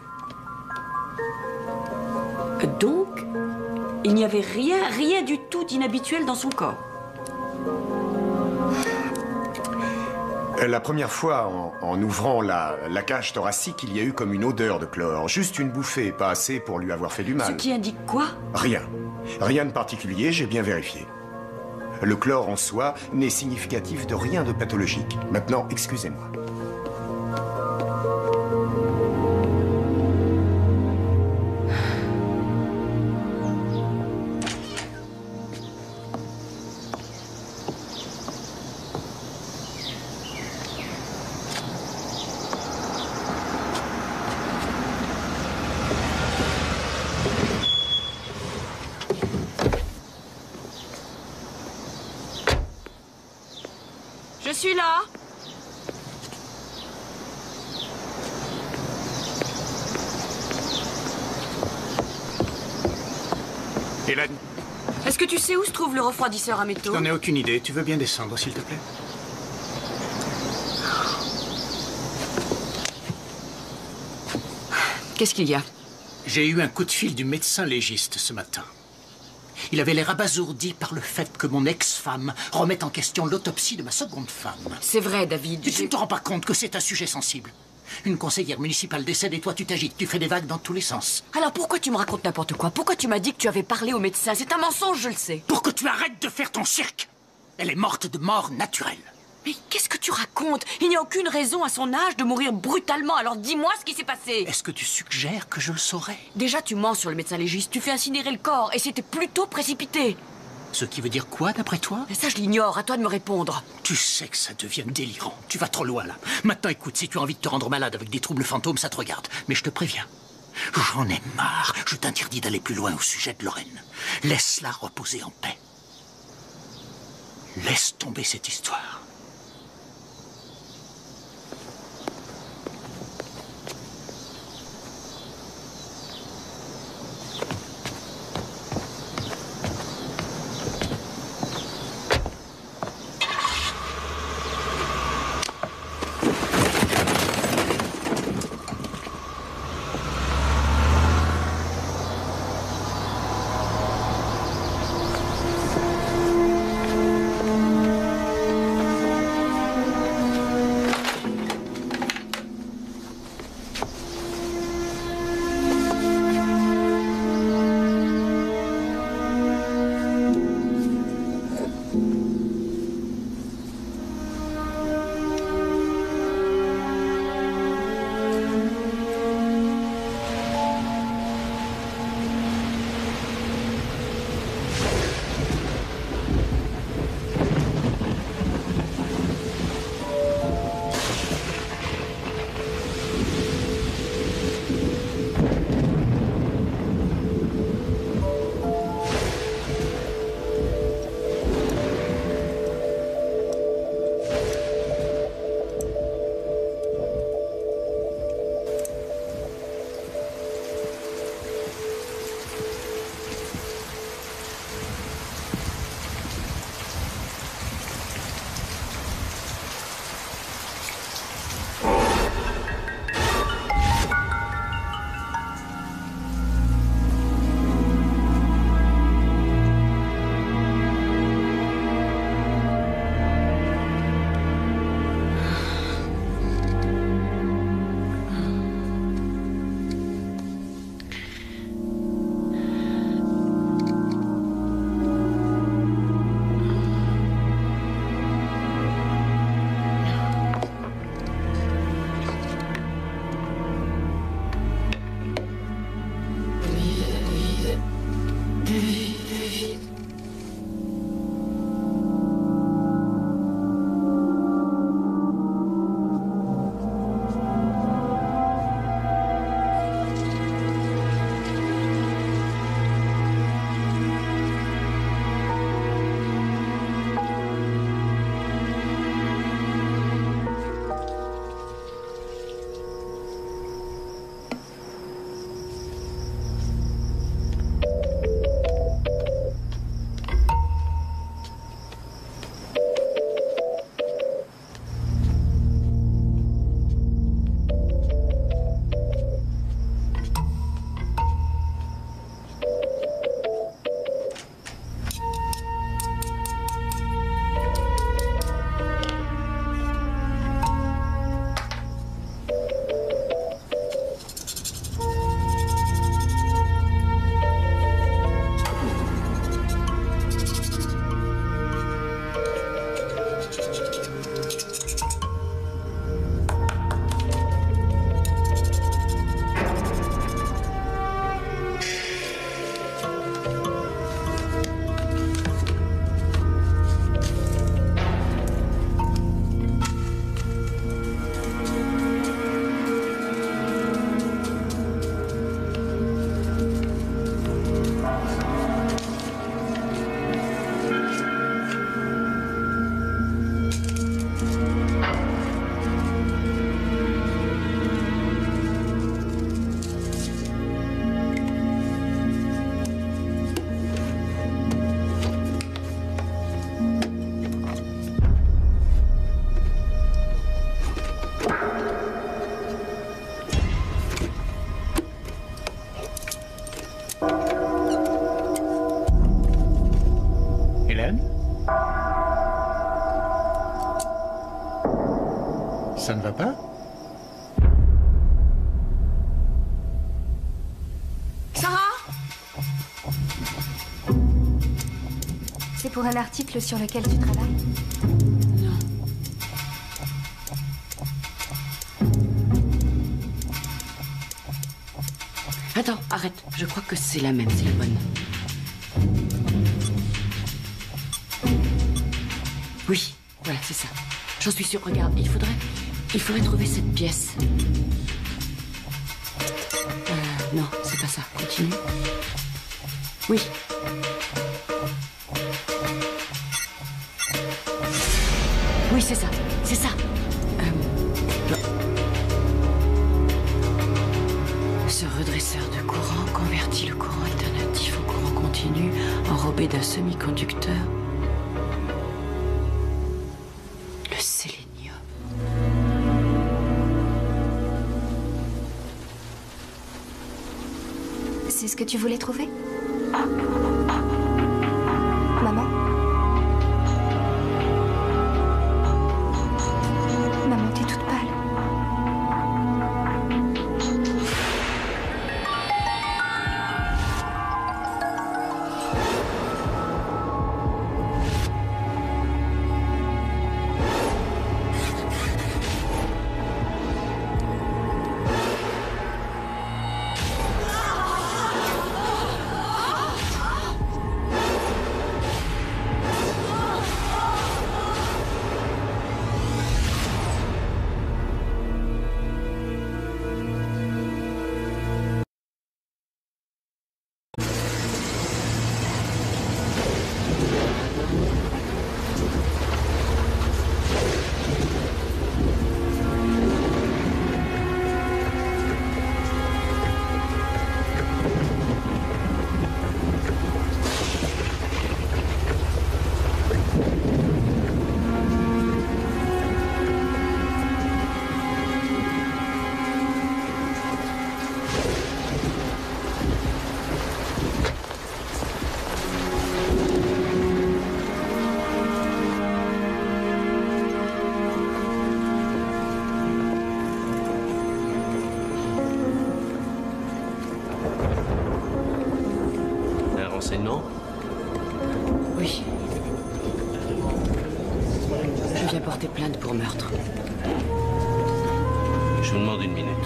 Donc, il n'y avait rien du tout d'inhabituel dans son corps? La première fois, en ouvrant la cage thoracique, il y a eu comme une odeur de chlore. Juste une bouffée, pas assez pour lui avoir fait du mal. Ce qui indique quoi? Rien. Rien de particulier, j'ai bien vérifié. Le chlore en soi n'est significatif de rien de pathologique. Maintenant, excusez-moi. Je suis là. Hélène, Est-ce que tu sais où se trouve le refroidisseur à métaux? je n'en ai aucune idée. Tu veux bien descendre, s'il te plaît? Qu'est-ce qu'il y a? J'ai eu un coup de fil du médecin légiste ce matin. Il avait l'air abasourdi par le fait que mon ex-femme remette en question l'autopsie de ma seconde femme. C'est vrai, David. Tu ne te rends pas compte que c'est un sujet sensible? Une conseillère municipale décède et toi tu t'agites, tu fais des vagues dans tous les sens. Alors pourquoi tu me racontes n'importe quoi? Pourquoi tu m'as dit que tu avais parlé au médecin? C'est un mensonge, je le sais. Pour que tu arrêtes de faire ton cirque. Elle est morte de mort naturelle. Mais qu'est-ce que tu racontes? Il n'y a aucune raison à son âge de mourir brutalement, alors dis-moi ce qui s'est passé. Est-ce que tu suggères que je le saurais? Déjà, tu mens sur le médecin légiste, tu fais incinérer le corps, et c'était plutôt précipité. Ce qui veut dire quoi, d'après toi? Ça, je l'ignore, à toi de me répondre. Tu sais que ça devient délirant. Tu vas trop loin, là. Maintenant, écoute, si tu as envie de te rendre malade avec des troubles fantômes, ça te regarde. Mais je te préviens, j'en ai marre. Je t'interdis d'aller plus loin au sujet de Lorraine. Laisse-la reposer en paix. Laisse tomber cette histoire. Ça ne va pas? Sarah? C'est pour un article sur lequel tu travailles? Non. Attends, arrête. Je crois que c'est la même, c'est la bonne. Oui, voilà, c'est ça. J'en suis sûre. Regarde, il faudrait trouver cette pièce. Non, c'est pas ça. Continue. Oui. Oui, c'est ça. C'est ça. Ce redresseur de courant convertit le courant alternatif au courant continu enrobé d'un semi-conducteur. Le sélénium. C'est ce que tu voulais trouver? Maman? Maman, t'es toute pâle. Renseignement? Oui. Je viens porter plainte pour meurtre. Je vous demande une minute.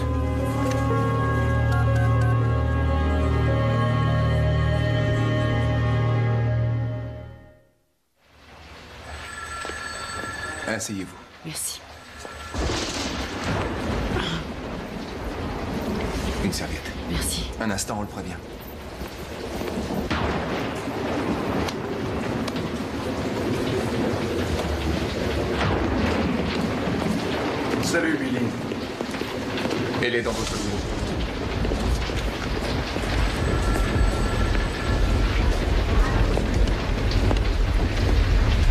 Asseyez-vous. Merci. Une serviette. Merci. Un instant, on le prévient. Salut, Billy. Elle est dans votre bureau.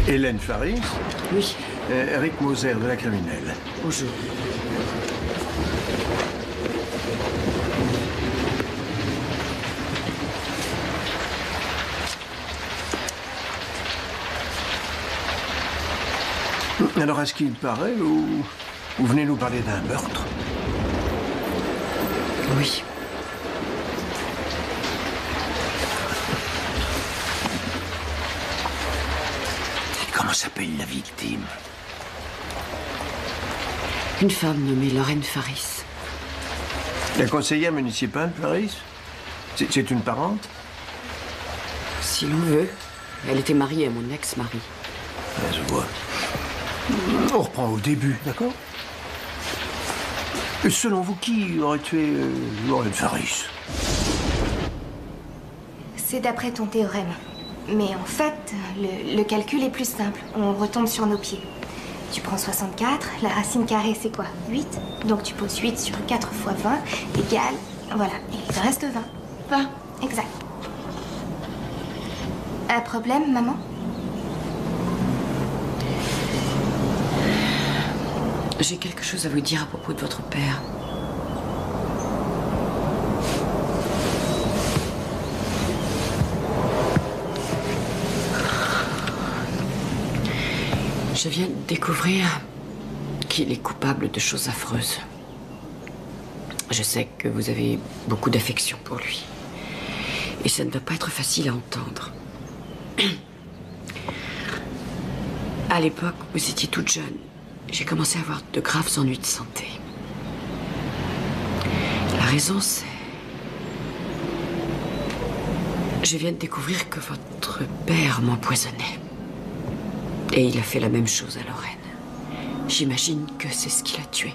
Hélène Faris? Oui. Eric Moser de la criminelle. Bonjour. Alors, à ce qu'il paraît, vous venez nous parler d'un meurtre? Oui. Comment s'appelle la victime? Une femme nommée Lorraine Faris. La conseillère municipale, Faris? C'est une parente? Si l'on veut. Elle était mariée à mon ex-mari. Ah, je vois. On reprend au début, d'accord? Selon vous, qui aurait tué Lorraine Faris? C'est d'après ton théorème. Mais en fait, le calcul est plus simple. On retombe sur nos pieds. Tu prends 64, la racine carrée c'est quoi? 8. Donc tu poses 8 sur 4 fois 20 égale... Voilà, et il te reste 20. 20, exact. Un problème, maman? J'ai quelque chose à vous dire à propos de votre père. Je viens de découvrir qu'il est coupable de choses affreuses. Je sais que vous avez beaucoup d'affection pour lui. Et ça ne doit pas être facile à entendre. À l'époque, vous étiez toute jeune. J'ai commencé à avoir de graves ennuis de santé. La raison, c'est... Je viens de découvrir que votre père m'empoisonnait. Et il a fait la même chose à Lorraine. J'imagine que c'est ce qui l'a tué.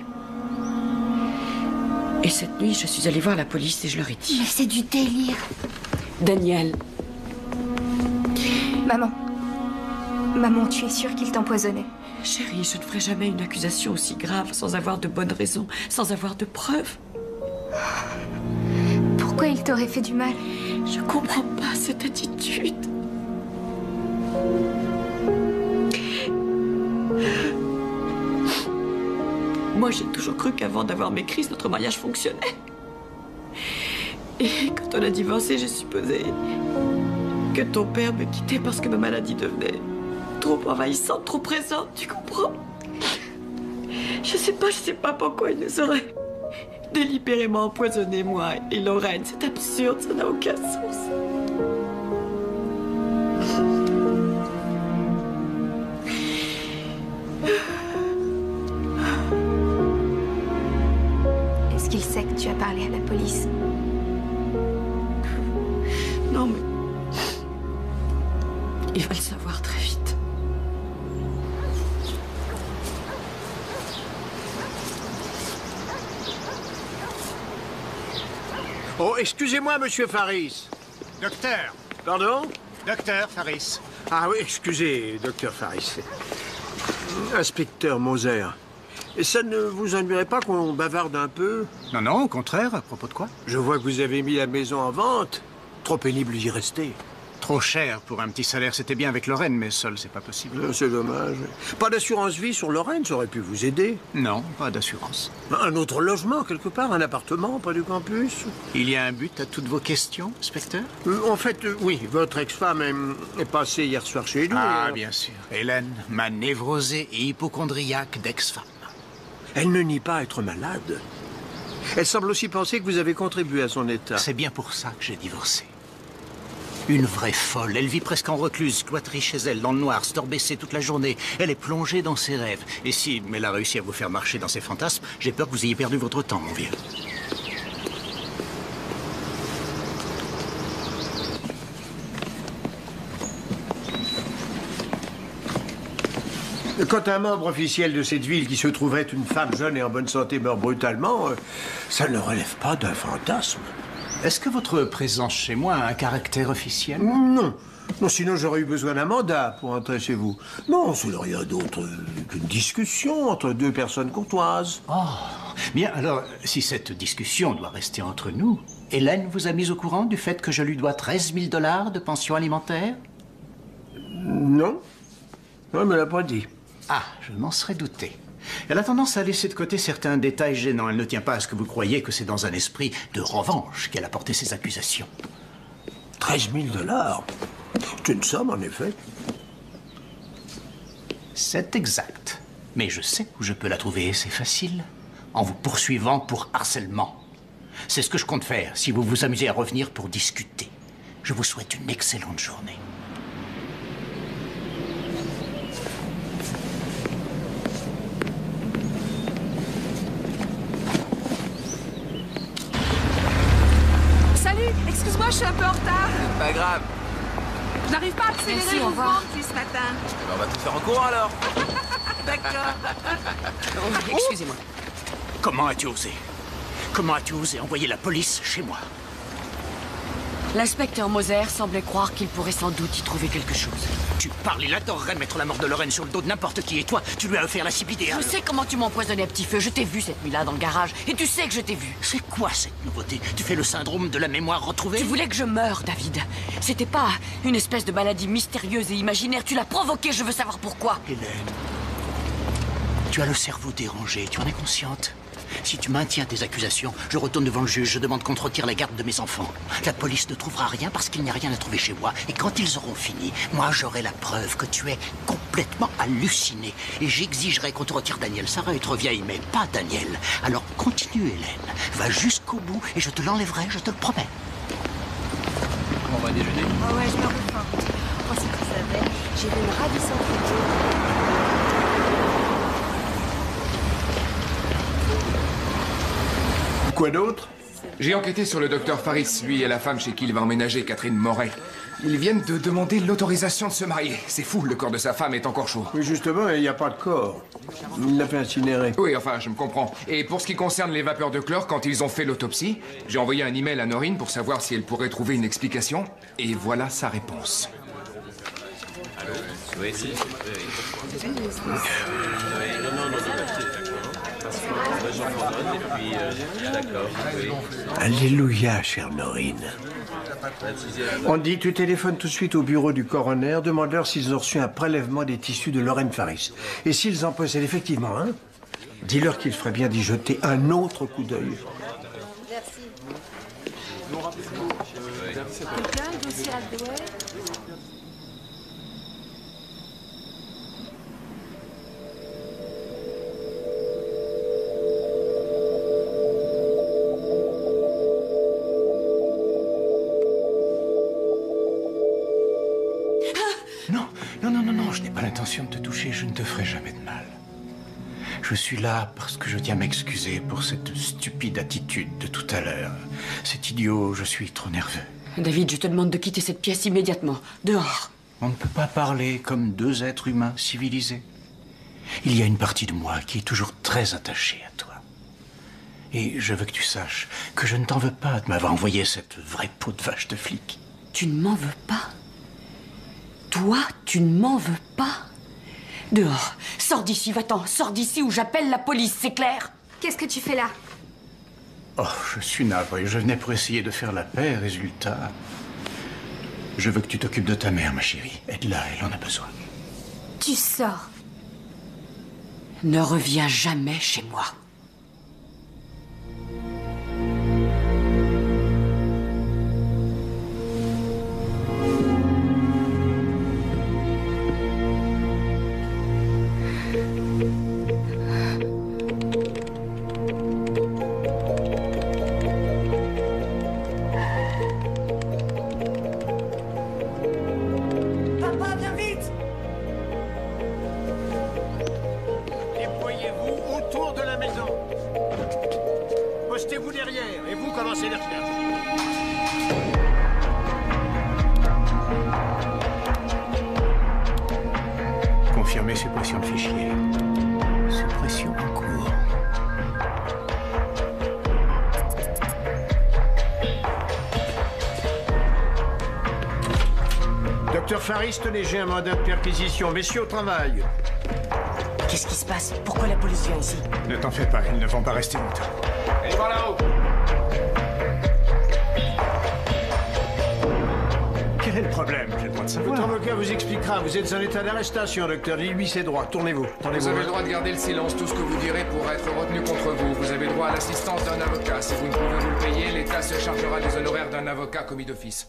Et cette nuit, je suis allée voir la police et je leur ai dit... Mais c'est du délire. Daniel. Maman. Maman, tu es sûre qu'il t'empoisonnait? Chérie, je ne ferai jamais une accusation aussi grave sans avoir de bonnes raisons, sans avoir de preuves. Pourquoi il t'aurait fait du mal? Je comprends pas cette attitude. Moi, j'ai toujours cru qu'avant d'avoir mes crises, notre mariage fonctionnait. Et quand on a divorcé, j'ai supposé que ton père me quittait parce que ma maladie devenait trop envahissante, trop présente, tu comprends? Je sais pas pourquoi il nous aurait délibérément empoisonné, moi et Lorraine. C'est absurde, ça n'a aucun sens. Est-ce qu'il sait que tu as parlé à la police? Non, mais... il va le savoir très vite. Oh, excusez-moi, monsieur Faris. Docteur. Pardon? Docteur Faris. Ah oui, excusez, docteur Faris. Inspecteur Moser. Et ça ne vous ennuierait pas qu'on bavarde un peu? Non, non, au contraire. À propos de quoi? Je vois que vous avez mis la maison en vente. Trop pénible d'y rester. Trop cher pour un petit salaire. C'était bien avec Lorraine, mais seul, c'est pas possible. C'est dommage. Pas d'assurance vie sur Lorraine, ça aurait pu vous aider. Non, pas d'assurance. Un autre logement, quelque part, un appartement, près du campus. Il y a un but à toutes vos questions, inspecteur? En fait, oui, votre ex-femme est passée hier soir chez nous. Ah, bien sûr. Hélène, ma névrosée et hypocondriaque d'ex-femme. Elle ne nie pas être malade. Elle semble aussi penser que vous avez contribué à son état. C'est bien pour ça que j'ai divorcé. Une vraie folle. Elle vit presque en recluse, cloîtrée chez elle, dans le noir, store baissé toute la journée. Elle est plongée dans ses rêves. Et si elle a réussi à vous faire marcher dans ses fantasmes, j'ai peur que vous ayez perdu votre temps, mon vieux. Quand un membre officiel de cette ville qui se trouverait une femme jeune et en bonne santé meurt brutalement, ça ne relève pas d'un fantasme. Est-ce que votre présence chez moi a un caractère officiel? Non. Non, sinon j'aurais eu besoin d'un mandat pour entrer chez vous. Non, ce n'est rien d'autre qu'une discussion entre deux personnes courtoises. Oh, bien, alors, si cette discussion doit rester entre nous, Hélène vous a mis au courant du fait que je lui dois 13 000 $ de pension alimentaire? Non. Non, elle me l'a pas dit. Ah, je m'en serais douté. Elle a tendance à laisser de côté certains détails gênants. Elle ne tient pas à ce que vous croyiez que c'est dans un esprit de revanche qu'elle a porté ces accusations. 13 000 $? C'est une somme, en effet. C'est exact. Mais je sais où je peux la trouver, et c'est facile. En vous poursuivant pour harcèlement. C'est ce que je compte faire si vous vous amusez à revenir pour discuter. Je vous souhaite une excellente journée. Excuse-moi, je suis un peu en retard. Pas grave. Je n'arrive pas à accélérer le mouvement depuis ce matin. On va tout faire en courant alors. D'accord. Excusez-moi. Comment as-tu osé? Comment as-tu osé envoyer la police chez moi? L'inspecteur Moser semblait croire qu'il pourrait sans doute y trouver quelque chose. Tu parles, il adorerait mettre la mort de Lorraine sur le dos de n'importe qui. Et toi, tu lui as offert la cible idéale. Je sais comment tu m'as empoisonné à petit feu. Je t'ai vu cette nuit-là dans le garage. Et tu sais que je t'ai vu. C'est quoi cette nouveauté? Tu fais le syndrome de la mémoire retrouvée? Tu voulais que je meure, David. C'était pas une espèce de maladie mystérieuse et imaginaire. Tu l'as provoquée, je veux savoir pourquoi. Hélène, tu as le cerveau dérangé. Tu en es consciente? Si tu maintiens tes accusations, je retourne devant le juge, je demande qu'on te retire la garde de mes enfants. La police ne trouvera rien parce qu'il n'y a rien à trouver chez moi. Et quand ils auront fini, moi j'aurai la preuve que tu es complètement halluciné. Et j'exigerai qu'on te retire Daniel. Sarah est trop vieille, mais pas Daniel. Alors continue, Hélène. Va jusqu'au bout et je te l'enlèverai, je te le promets. On va déjeuner? Oh ouais, je me refais. Oh, si tu savais, j'ai vu une ravissante photo. Quoi d'autre? J'ai enquêté sur le docteur Faris, lui et la femme chez qui il va emménager, Catherine Moret. Ils viennent de demander l'autorisation de se marier. C'est fou, le corps de sa femme est encore chaud. Mais justement, il n'y a pas de corps. Il l'a fait incinérer. Oui, enfin, je me comprends. Et pour ce qui concerne les vapeurs de chlore, quand ils ont fait l'autopsie, j'ai envoyé un email à Norine pour savoir si elle pourrait trouver une explication. Et voilà sa réponse. Allô? Oui, si. Alléluia, chère Norine. On dit, tu téléphones tout de suite au bureau du coroner, demande-leur s'ils ont reçu un prélèvement des tissus de Lorraine Faris. Et s'ils en possèdent effectivement un, dis-leur qu'il ferait bien d'y jeter un autre coup d'œil. Quelqu'un, le dossier Aldouet? Non, je n'ai pas l'intention de te toucher, je ne te ferai jamais de mal. Je suis là parce que je tiens à m'excuser pour cette stupide attitude de tout à l'heure. C'est idiot, je suis trop nerveux. David, je te demande de quitter cette pièce immédiatement. Dehors. On ne peut pas parler comme deux êtres humains civilisés. Il y a une partie de moi qui est toujours très attachée à toi. Et je veux que tu saches que je ne t'en veux pas de m'avoir envoyé cette vraie peau de vache de flic. Tu ne m'en veux pas? Toi, tu ne m'en veux pas? Dehors. Sors d'ici, va-t'en. Sors d'ici ou j'appelle la police, c'est clair? Qu'est-ce que tu fais là? Oh, je suis navré. Je venais pour essayer de faire la paix. Résultat, je veux que tu t'occupes de ta mère, ma chérie. Aide-la, elle en a besoin. Tu sors. Ne reviens jamais chez moi. Confirmer suppression de fichier. Suppression en cours. Docteur Faris, tenez, j'ai un mandat de perquisition. Messieurs, au travail. Qu'est-ce qui se passe? Pourquoi la police vient ici? Ne t'en fais pas, ils ne vont pas rester longtemps. Allez voir là-haut. Quel est le problème? J'ai le droit de savoir. Votre avocat vous expliquera. Vous êtes en état d'arrestation, docteur. Dis-lui ses droits. Tournez-vous. Vous avez le droit de garder le silence. Tout ce que vous direz pourra être retenu contre vous. Vous avez droit à l'assistance d'un avocat. Si vous ne pouvez vous le payer, l'État se chargera des honoraires d'un avocat commis d'office.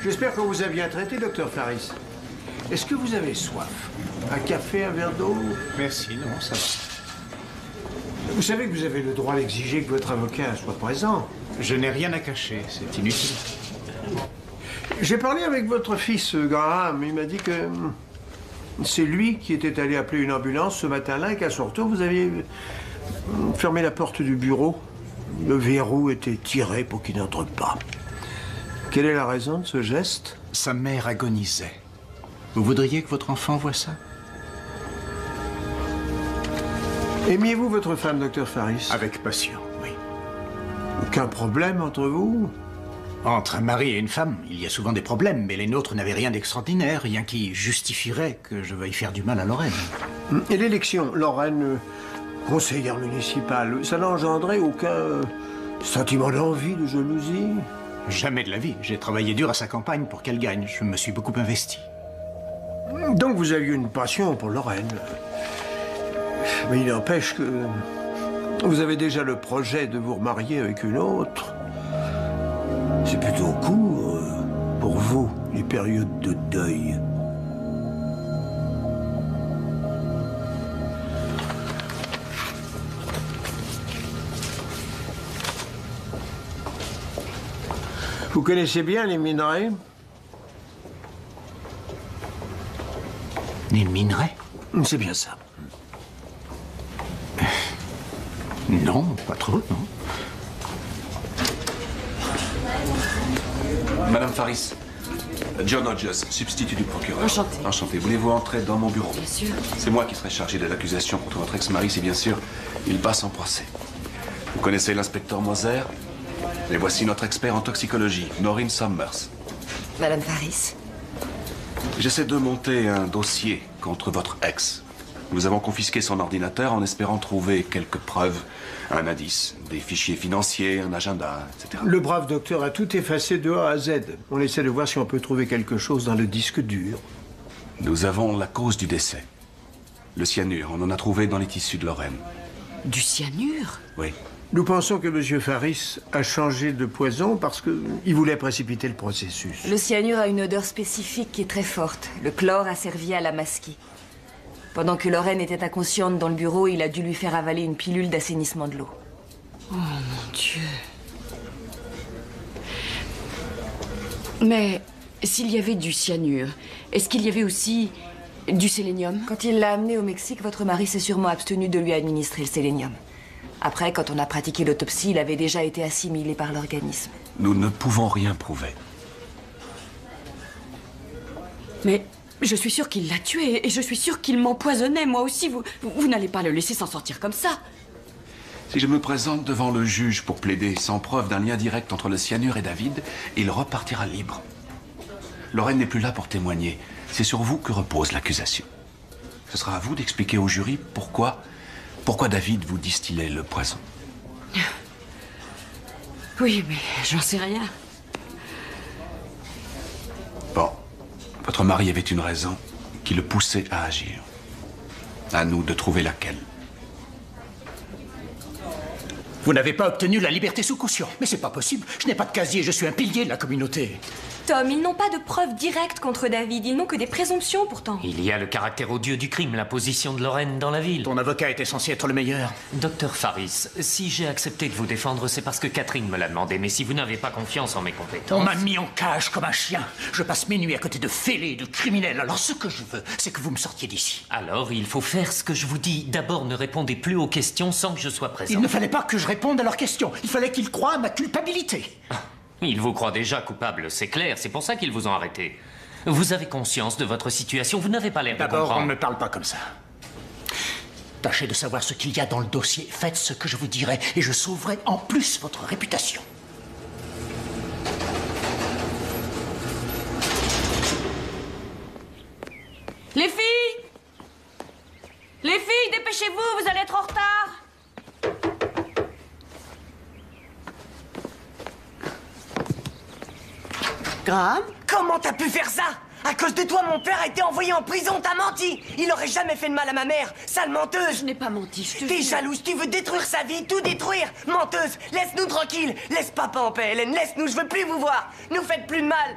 J'espère qu'on vous a bien traité, docteur Faris. Est-ce que vous avez soif? Un café, un verre d'eau? Merci, non, ça va. Vous savez que vous avez le droit d'exiger que votre avocat soit présent. Je n'ai rien à cacher, c'est inutile. J'ai parlé avec votre fils, Graham. Il m'a dit que c'est lui qui était allé appeler une ambulance ce matin-là et qu'à son retour, vous aviez fermé la porte du bureau. Le verrou était tiré pour qu'il n'entre pas. Quelle est la raison de ce geste? Sa mère agonisait. Vous voudriez que votre enfant voie ça? Aimiez-vous votre femme, docteur Faris? Avec passion, oui. Aucun problème entre vous? Entre un mari et une femme, il y a souvent des problèmes, mais les nôtres n'avaient rien d'extraordinaire, rien qui justifierait que je veuille faire du mal à Lorraine. Et l'élection, Lorraine, conseillère municipale, ça n'a engendré aucun sentiment d'envie, de jalousie? Jamais de la vie. J'ai travaillé dur à sa campagne pour qu'elle gagne. Je me suis beaucoup investi. Donc vous aviez une passion pour Lorraine. Mais il n'empêche que Vous avez déjà le projet de vous remarier avec une autre. C'est plutôt court pour vous, les périodes de deuil. Vous connaissez bien les minerais? Les minerais? C'est bien ça. Non, pas trop, non. Madame Faris, John Hodges, substitut du procureur. Enchanté. Enchanté. Voulez-vous entrer dans mon bureau? Bien sûr. C'est moi qui serai chargé de l'accusation contre votre ex-mari si, bien sûr, il passe en procès. Vous connaissez l'inspecteur Moser? Et voici notre expert en toxicologie, Noreen Summers. Madame Faris. J'essaie de monter un dossier contre votre ex. Nous avons confisqué son ordinateur en espérant trouver quelques preuves, un indice, des fichiers financiers, un agenda, etc. Le brave docteur a tout effacé de A à Z. On essaie de voir si on peut trouver quelque chose dans le disque dur. Nous avons la cause du décès. Le cyanure, on en a trouvé dans les tissus de Lorraine. Du cyanure? Oui. Nous pensons que M. Faris a changé de poison parce qu'il voulait précipiter le processus. Le cyanure a une odeur spécifique qui est très forte. Le chlore a servi à la masquer. Pendant que Lorraine était inconsciente dans le bureau, il a dû lui faire avaler une pilule d'assainissement de l'eau. Oh mon Dieu. Mais s'il y avait du cyanure, est-ce qu'il y avait aussi du sélénium? Quand il l'a amené au Mexique, votre mari s'est sûrement abstenu de lui administrer le sélénium. Après, quand on a pratiqué l'autopsie, il avait déjà été assimilé par l'organisme. Nous ne pouvons rien prouver. Mais je suis sûre qu'il l'a tué et je suis sûre qu'il m'empoisonnait, moi aussi. Vous n'allez pas le laisser s'en sortir comme ça. Si je me présente devant le juge pour plaider sans preuve d'un lien direct entre le cyanure et David, il repartira libre. Lorraine n'est plus là pour témoigner. C'est sur vous que repose l'accusation. Ce sera à vous d'expliquer au jury pourquoi David vous distillait le poison. Oui, mais j'en sais rien. Bon, votre mari avait une raison qui le poussait à agir. À nous de trouver laquelle. Vous n'avez pas obtenu la liberté sous caution. Mais c'est pas possible. Je n'ai pas de casier, je suis un pilier de la communauté. Tom, ils n'ont pas de preuves directes contre David. Ils n'ont que des présomptions, pourtant. Il y a le caractère odieux du crime, la position de Lorraine dans la ville. Ton avocat était censé être le meilleur. Docteur Faris, si j'ai accepté de vous défendre, c'est parce que Catherine me l'a demandé. Mais si vous n'avez pas confiance en mes compétences... On m'a mis en cage comme un chien. Je passe mes nuits à côté de fêlés, de criminels. Alors ce que je veux, c'est que vous me sortiez d'ici. Alors, il faut faire ce que je vous dis. D'abord, ne répondez plus aux questions sans que je sois présent. Il ne fallait pas que je réponde à leurs questions. Il fallait qu'ils croient à ma culpabilité. Ils vous croient déjà coupable, c'est clair. C'est pour ça qu'ils vous ont arrêté. Vous avez conscience de votre situation. Vous n'avez pas l'air de comprendre. D'abord, on ne me parle pas comme ça. Tâchez de savoir ce qu'il y a dans le dossier. Faites ce que je vous dirai et je sauverai en plus votre réputation. Les filles! Les filles, dépêchez-vous, vous allez être en retard! Graham? Comment t'as pu faire ça? À cause de toi, mon père a été envoyé en prison, t'as menti! Il aurait jamais fait de mal à ma mère, sale menteuse! Je n'ai pas menti, je te T'es jure. jalouse, tu veux détruire sa vie, tout détruire! Menteuse, laisse-nous tranquilles! Laisse papa en paix, Hélène, laisse-nous, je veux plus vous voir! Nous faites plus de mal!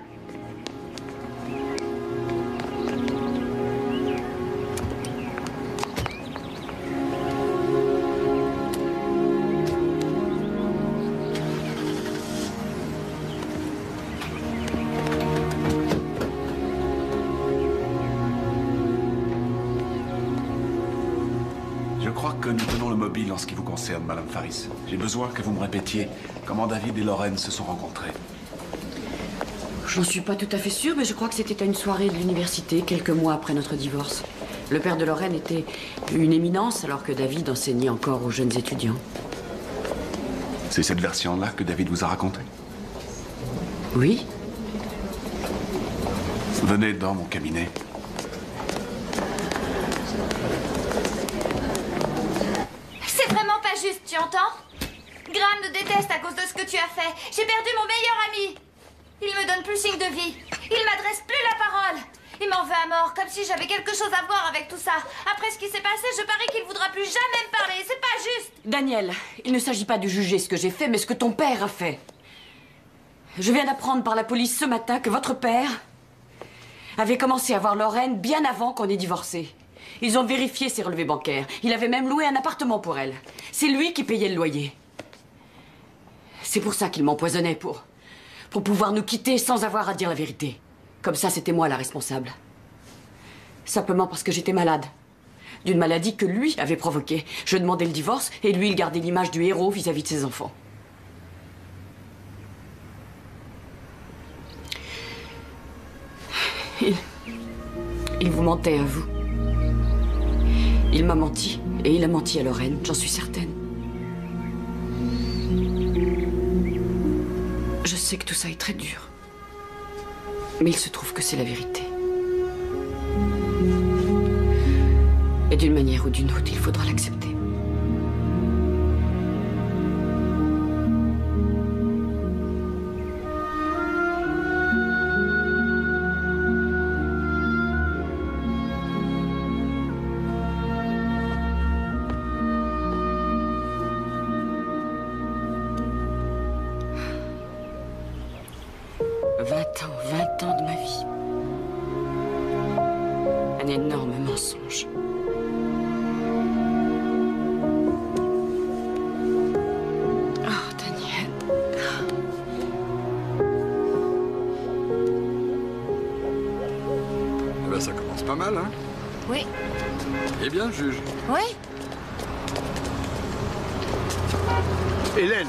Je crois que nous tenons le mobile en ce qui vous concerne, Madame Faris. J'ai besoin que vous me répétiez comment David et Lorraine se sont rencontrés. J'en suis pas tout à fait sûre, mais je crois que c'était à une soirée de l'université, quelques mois après notre divorce. Le père de Lorraine était une éminence, alors que David enseignait encore aux jeunes étudiants. C'est cette version-là que David vous a racontée? Oui. Venez dans mon cabinet. C'est vraiment pas juste, tu entends? Graham me déteste à cause de ce que tu as fait. J'ai perdu mon meilleur ami. Il me donne plus signe de vie. Il m'adresse plus la parole. Il m'en veut à mort, comme si j'avais quelque chose à voir avec tout ça. Après ce qui s'est passé, je parie qu'il ne voudra plus jamais me parler. C'est pas juste. Daniel, il ne s'agit pas de juger ce que j'ai fait, mais ce que ton père a fait. Je viens d'apprendre par la police ce matin que votre père avait commencé à voir Lorraine bien avant qu'on ait divorcé. Ils ont vérifié ses relevés bancaires. Il avait même loué un appartement pour elle. C'est lui qui payait le loyer. C'est pour ça qu'il m'empoisonnait, pour pouvoir nous quitter sans avoir à dire la vérité. Comme ça, c'était moi la responsable. Simplement parce que j'étais malade. D'une maladie que lui avait provoquée. Je demandais le divorce et lui, il gardait l'image du héros vis-à-vis de ses enfants. Il vous mentait à vous. Il m'a menti et il a menti à Lorraine, j'en suis certaine. Je sais que tout ça est très dur. Mais il se trouve que c'est la vérité. Et d'une manière ou d'une autre, il faudra l'accepter. Juge. Oui. Hélène,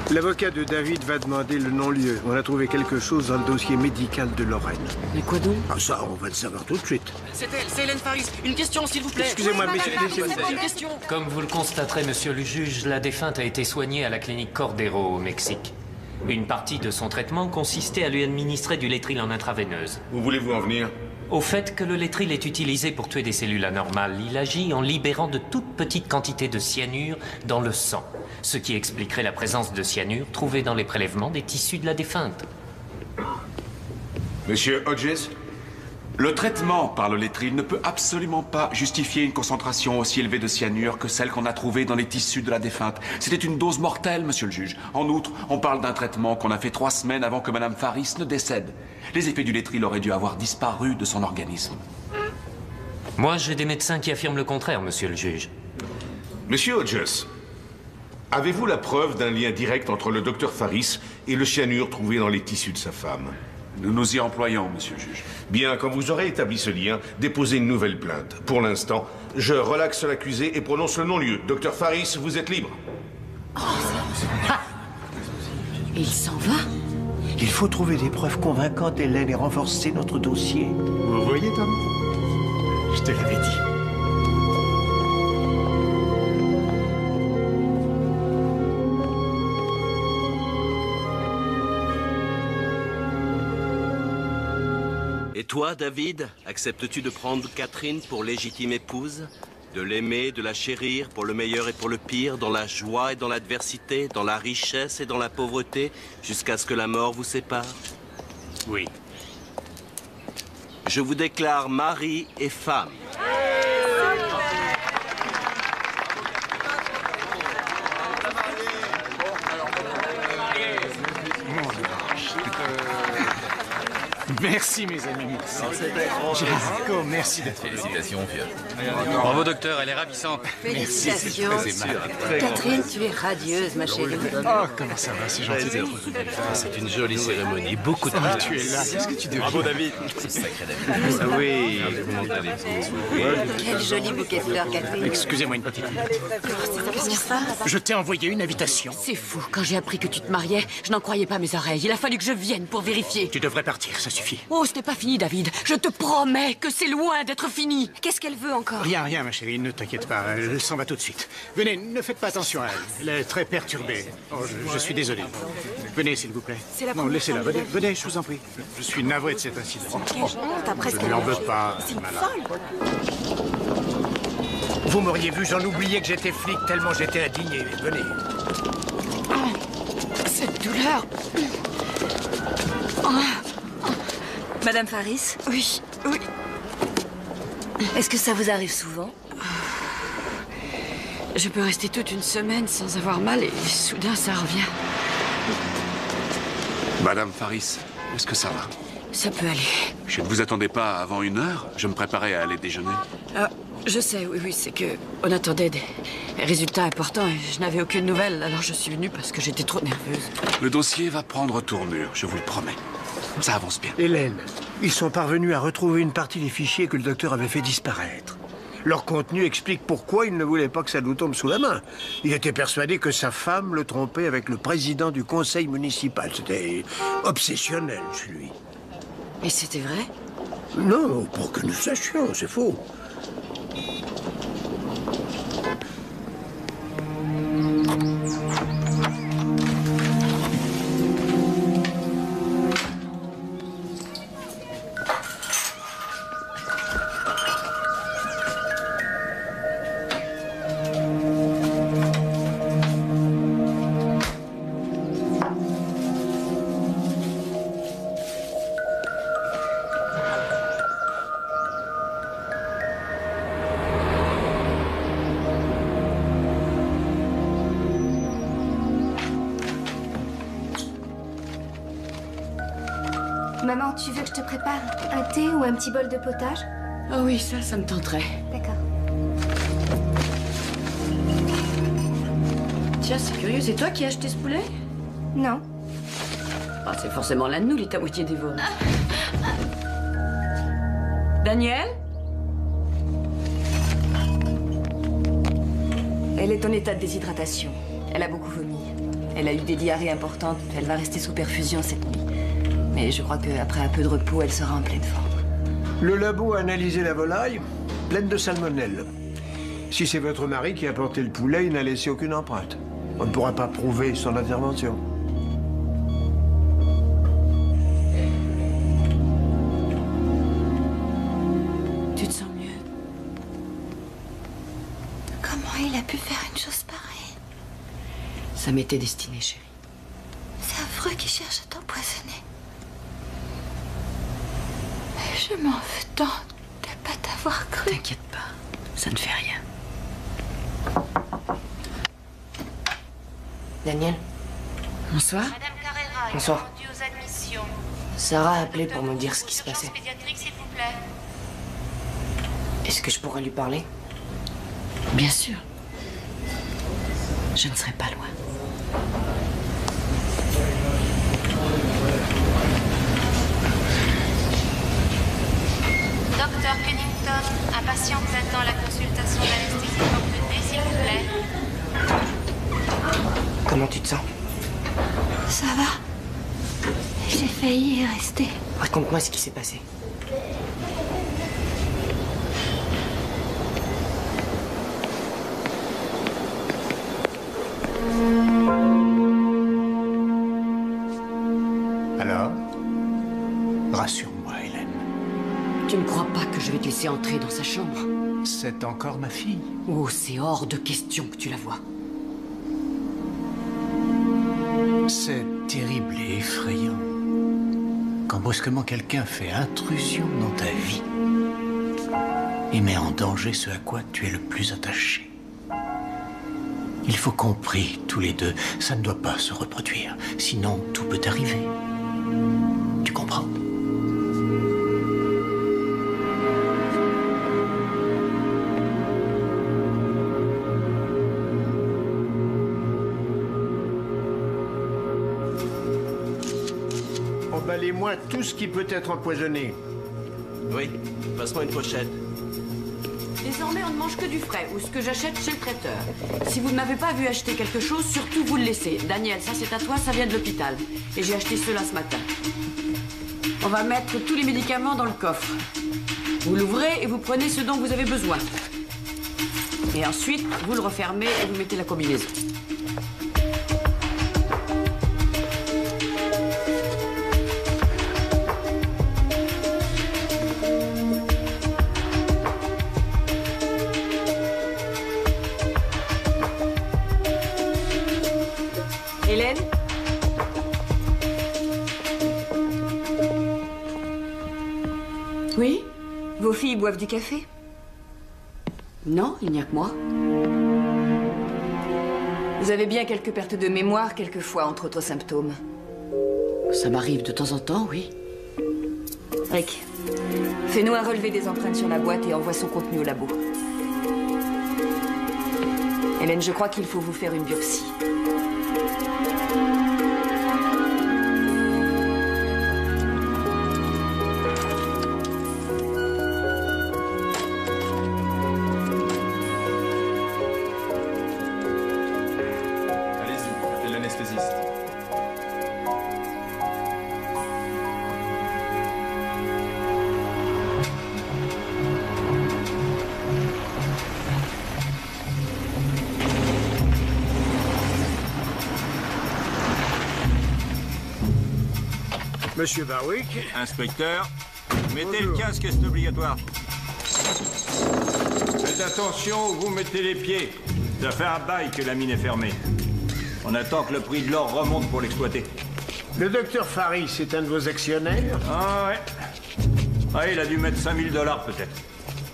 l'avocat de David va demander le non-lieu. On a trouvé quelque chose dans le dossier médical de Lorraine. Mais quoi donc? Ah ça, on va le savoir tout de suite. C'est elle, c'est Hélène Faris. Une question, s'il vous plaît. Excusez-moi, mais c'est une question. Comme vous le constaterez, monsieur le juge, la défunte a été soignée à la clinique Cordero au Mexique. Une partie de son traitement consistait à lui administrer du Létril en intraveineuse. Où voulez-vous en venir? Au fait que le Létril est utilisé pour tuer des cellules anormales, il agit en libérant de toutes petites quantités de cyanure dans le sang, ce qui expliquerait la présence de cyanure trouvée dans les prélèvements des tissus de la défunte. Monsieur Hodges, le traitement par le Létril ne peut absolument pas justifier une concentration aussi élevée de cyanure que celle qu'on a trouvée dans les tissus de la défunte. C'était une dose mortelle, monsieur le juge. En outre, on parle d'un traitement qu'on a fait 3 semaines avant que madame Faris ne décède. Les effets du Létril auraient dû avoir disparu de son organisme. Moi, j'ai des médecins qui affirment le contraire, monsieur le juge. Monsieur Hodges, avez-vous la preuve d'un lien direct entre le docteur Faris et le cyanure trouvé dans les tissus de sa femme? Nous nous y employons, monsieur le juge. Bien, quand vous aurez établi ce lien, déposez une nouvelle plainte. Pour l'instant, je relaxe l'accusé et prononce le non-lieu. Docteur Faris, vous êtes libre. Il s'en va? Il faut trouver des preuves convaincantes, Hélène, et renforcer notre dossier. Vous voyez, Tom? Je te l'avais dit. Et toi, David, acceptes-tu de prendre Catherine pour légitime épouse? De l'aimer, de la chérir pour le meilleur et pour le pire, dans la joie et dans l'adversité, dans la richesse et dans la pauvreté, jusqu'à ce que la mort vous sépare? Oui. Je vous déclare mari et femme. Merci, mes amis. Jaco, merci d'être venu. Félicitations, vieux. Bravo, docteur, elle est ravissante. Félicitations. Catherine, tu es radieuse, ma chérie. Oh, comment ça va, c'est gentil d'être venu. C'est une jolie cérémonie, beaucoup de Ah, tu es là, qu'est-ce que tu deviens? Bravo, David. Sacré David. Ah oui. Quel joli bouquet de fleurs, Catherine. Excusez-moi une petite minute. Qu'est-ce qui se passe? Je t'ai envoyé une invitation. C'est fou. Quand j'ai appris que tu te mariais, je n'en croyais pas mes oreilles. Il a fallu que je vienne pour vérifier. Tu devrais partir, ça suffit. Oh, ce n'est pas fini, David. Je te promets que c'est loin d'être fini. Qu'est-ce qu'elle veut encore? Rien, rien, ma chérie, ne t'inquiète pas. Elle s'en va tout de suite. Venez, ne faites pas attention à elle. Elle est très perturbée. Oh, je suis désolé. Venez, s'il vous plaît. Non, laissez-la. Venez, venez, je vous en prie. Je suis navré de cet incident. Je ne lui en veux pas. C'est une malade. folle. Vous m'auriez vu, j'en oubliais que j'étais flic tellement j'étais indigné. Venez. Cette douleur. Madame Faris? Oui, oui. Est-ce que ça vous arrive souvent? Je peux rester toute une semaine sans avoir mal et soudain ça revient. Madame Faris, est-ce que ça va? Ça peut aller. Je ne vous attendais pas avant 1 heure. Je me préparais à aller déjeuner. Ah, je sais, oui, c'est que on attendait des résultats importants et je n'avais aucune nouvelle. Alors je suis venue parce que j'étais trop nerveuse. Le dossier va prendre tournure, je vous le promets. Ça avance bien. Hélène, ils sont parvenus à retrouver une partie des fichiers que le docteur avait fait disparaître. Leur contenu explique pourquoi il ne voulait pas que ça nous tombe sous la main. Il était persuadé que sa femme le trompait avec le président du conseil municipal. C'était obsessionnel chez lui. Et c'était vrai? Non, pour que nous sachions, c'est faux. Maman, tu veux que je te prépare un thé ou un petit bol de potage? Oh oui, ça me tenterait. D'accord. Tiens, c'est curieux, c'est toi qui as acheté ce poulet? Non. Ah, c'est forcément l'un de nous, il est à moitié dévoré. Daniel? Elle est en état de déshydratation. Elle a beaucoup vomi. Elle a eu des diarrhées importantes. Elle va rester sous perfusion cette nuit. Mais je crois qu'après un peu de repos, elle sera en pleine forme. Le labo a analysé la volaille, pleine de salmonelle. Si c'est votre mari qui a porté le poulet, il n'a laissé aucune empreinte. On ne pourra pas prouver son intervention. Tu te sens mieux? Comment il a pu faire une chose pareille? Ça m'était destiné, chérie. C'est affreux qu'il cherche à t'empoisonner. Je m'en veux tant de ne pas t'avoir cru. T'inquiète pas, ça ne fait rien. Daniel? Bonsoir. Madame Carrera est Bonsoir. rendue aux admissions. Sarah a appelé pour me dire ce qui se passait. Urgence pédiatrique, s'il vous plaît. Est-ce que je pourrais lui parler? Bien sûr. Je ne serai pas loin. Docteur Pennington, un patient vous attend la consultation d'anesthésie complétée, s'il vous plaît. Comment tu te sens? Ça va. J'ai failli y rester. Raconte-moi ce qui s'est passé. Alors? Rassure-moi, Hélène. Tu ne crois pas que je vais te laisser entrer dans sa chambre? C'est encore ma fille. Oh, c'est hors de question que tu la vois. C'est terrible et effrayant. Quand brusquement quelqu'un fait intrusion dans ta vie et met en danger ce à quoi tu es le plus attaché. Il faut qu'on prie tous les deux. Ça ne doit pas se reproduire. Sinon, tout peut arriver. Tu comprends? Emballez-moi tout ce qui peut être empoisonné. Oui, passe-moi une pochette. Désormais, on ne mange que du frais, ou ce que j'achète chez le traiteur. Si vous ne m'avez pas vu acheter quelque chose, surtout vous le laissez. Daniel, ça c'est à toi, ça vient de l'hôpital. Et j'ai acheté cela ce matin. On va mettre tous les médicaments dans le coffre. Vous l'ouvrez et vous prenez ce dont vous avez besoin. Et ensuite, vous le refermez et vous mettez la combinaison. Hélène? Vos filles boivent du café? Non, il n'y a que moi. Vous avez bien quelques pertes de mémoire, quelquefois, entre autres symptômes. Ça m'arrive de temps en temps, oui. Rick, fais-nous un relevé des empreintes sur la boîte et envoie son contenu au labo. Hélène, je crois qu'il faut vous faire une biopsie. Allez-y, appelez l'anesthésiste. Monsieur Barwick. Inspecteur, mettez le casque, c'est obligatoire. Faites attention où vous mettez les pieds. Ça fait un bail que la mine est fermée. On attend que le prix de l'or remonte pour l'exploiter. Le docteur Faris est un de vos actionnaires? Ah ouais. Ah, il a dû mettre 5 000 $ peut-être.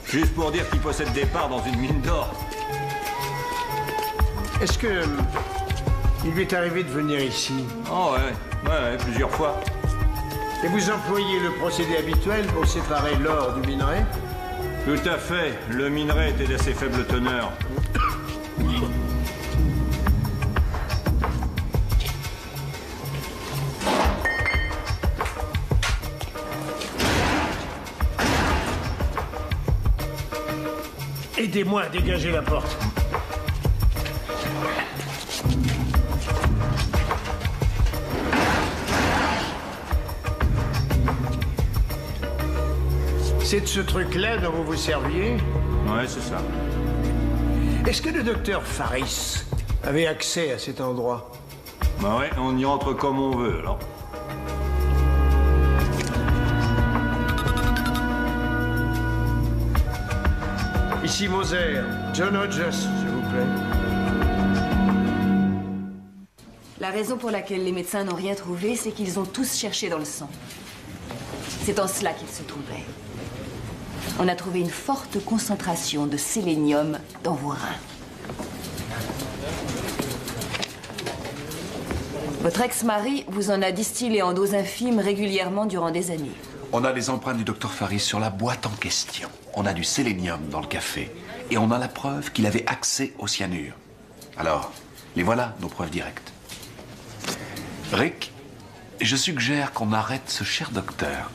Juste pour dire qu'il possède des parts dans une mine d'or. Est-ce que... il lui est arrivé de venir ici? Oh ouais, plusieurs fois. Et vous employez le procédé habituel pour séparer l'or du minerai? Tout à fait. Le minerai était d'assez faible teneur. Aidez-moi à dégager la porte. C'est de ce truc-là dont vous vous serviez? Ouais, c'est ça. Est-ce que le docteur Faris avait accès à cet endroit? Bah ouais, on y rentre comme on veut, alors. Ici Moser. John Hodges, s'il vous plaît. La raison pour laquelle les médecins n'ont rien trouvé, c'est qu'ils ont tous cherché dans le sang. C'est en cela qu'il se trouvait. On a trouvé une forte concentration de sélénium dans vos reins. Votre ex-mari vous en a distillé en dose infime régulièrement durant des années. On a les empreintes du docteur Faris sur la boîte en question. On a du sélénium dans le café. Et on a la preuve qu'il avait accès au cyanure. Alors, les voilà, nos preuves directes. Rick, je suggère qu'on arrête ce cher docteur.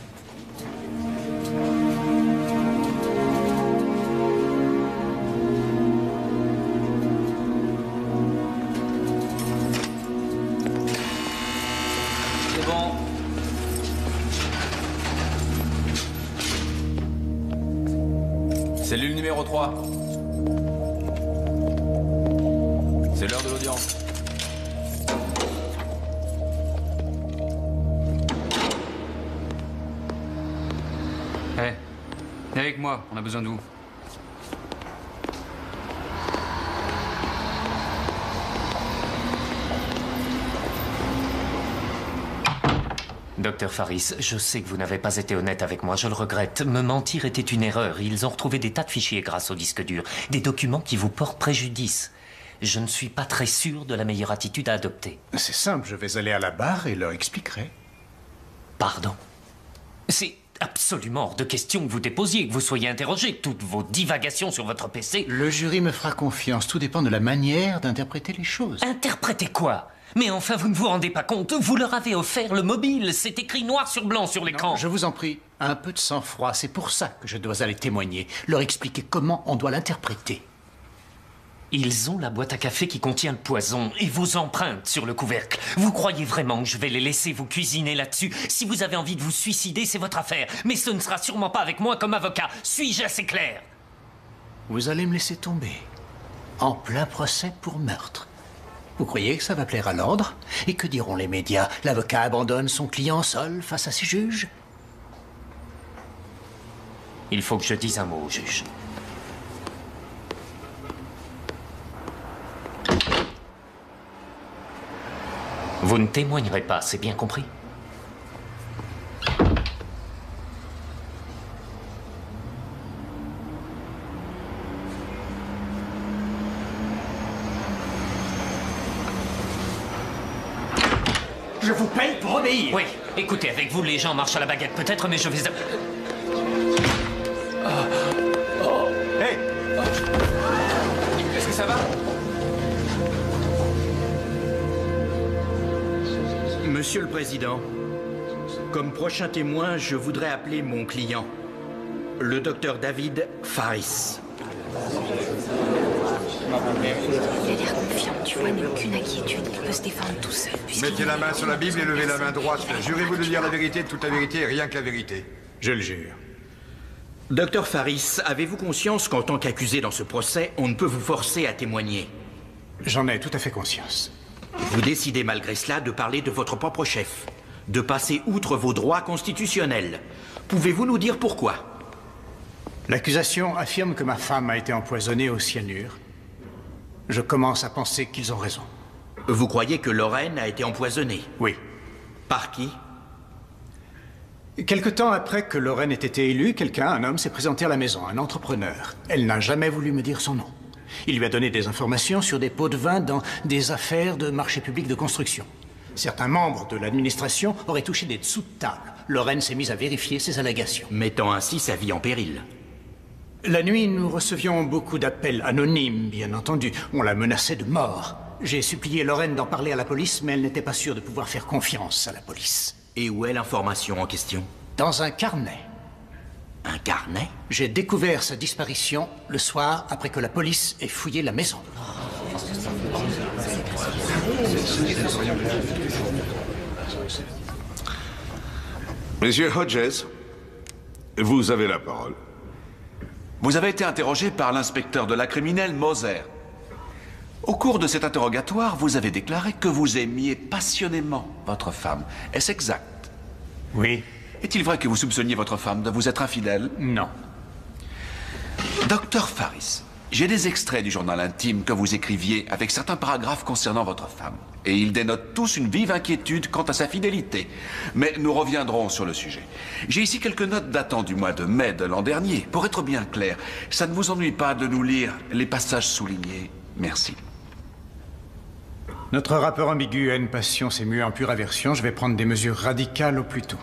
C'est bon. Cellule numéro 3. C'est l'heure de l'audience. Hé, viens avec moi, on a besoin de vous. Docteur Faris, je sais que vous n'avez pas été honnête avec moi, je le regrette. Me mentir était une erreur. Ils ont retrouvé des tas de fichiers grâce au disque dur. Des documents qui vous portent préjudice. Je ne suis pas très sûr de la meilleure attitude à adopter. C'est simple, je vais aller à la barre et leur expliquerai. Pardon? C'est absolument hors de question que vous déposiez, que vous soyez interrogé. Toutes vos divagations sur votre PC... Le jury me fera confiance. Tout dépend de la manière d'interpréter les choses. Interpréter quoi? Mais enfin, vous ne vous rendez pas compte? Vous leur avez offert le mobile. C'est écrit noir sur blanc sur l'écran. Je vous en prie, un peu de sang-froid. C'est pour ça que je dois aller témoigner. Leur expliquer comment on doit l'interpréter. Ils ont la boîte à café qui contient le poison et vos empreintes sur le couvercle. Vous croyez vraiment que je vais les laisser vous cuisiner là-dessus? Si vous avez envie de vous suicider, c'est votre affaire. Mais ce ne sera sûrement pas avec moi comme avocat. Suis-je assez clair? Vous allez me laisser tomber. En plein procès pour meurtre. Vous croyez que ça va plaire à l'ordre? Et que diront les médias? L'avocat abandonne son client seul face à ses juges? Il faut que je dise un mot au juge. Vous ne témoignerez pas, c'est bien compris? Je vous paye pour obéir. Oui, écoutez, avec vous, les gens marchent à la baguette peut-être, mais je vais... Hey! Est-ce que ça va? Monsieur le Président, comme prochain témoin, je voudrais appeler mon client, le docteur David Faris. Il a l'air confiant, tu vois, il n'a aucune inquiétude. Il peut se défendre tout seul. Mettez la main sur la Bible et levez la main droite. Jurez-vous de dire la vérité, toute la vérité et rien que la vérité. Je le jure. Docteur Faris, avez-vous conscience qu'en tant qu'accusé dans ce procès, on ne peut vous forcer à témoigner? J'en ai tout à fait conscience. Vous décidez malgré cela de parler de votre propre chef, de passer outre vos droits constitutionnels. Pouvez-vous nous dire pourquoi? L'accusation affirme que ma femme a été empoisonnée au cyanure. Je commence à penser qu'ils ont raison. Vous croyez que Lorraine a été empoisonnée? Oui. Par qui? Quelque temps après que Lorraine ait été élue, un homme, s'est présenté à la maison, un entrepreneur. Elle n'a jamais voulu me dire son nom. Il lui a donné des informations sur des pots de vin dans des affaires de marché public de construction. Certains membres de l'administration auraient touché des dessous de table. Lorraine s'est mise à vérifier ces allégations, mettant ainsi sa vie en péril. La nuit, nous recevions beaucoup d'appels anonymes, bien entendu. On la menaçait de mort. J'ai supplié Lorraine d'en parler à la police, mais elle n'était pas sûre de pouvoir faire confiance à la police. Et où est l'information en question? Dans un carnet. Un carnet? J'ai découvert sa disparition le soir après que la police ait fouillé la maison. Monsieur Hodges, vous avez la parole. Vous avez été interrogé par l'inspecteur de la criminelle Moser. Au cours de cet interrogatoire, vous avez déclaré que vous aimiez passionnément votre femme. Est-ce exact? Oui. Est-il vrai que vous soupçonniez votre femme de vous être infidèle? Non. Docteur Faris, j'ai des extraits du journal intime que vous écriviez avec certains paragraphes concernant votre femme. Et ils dénotent tous une vive inquiétude quant à sa fidélité. Mais nous reviendrons sur le sujet. J'ai ici quelques notes datant du mois de mai de l'an dernier. Pour être bien clair, ça ne vous ennuie pas de nous lire les passages soulignés? Merci. Notre rapport ambigu, haine, passion, s'est mué en pure aversion. Je vais prendre des mesures radicales au plus tôt.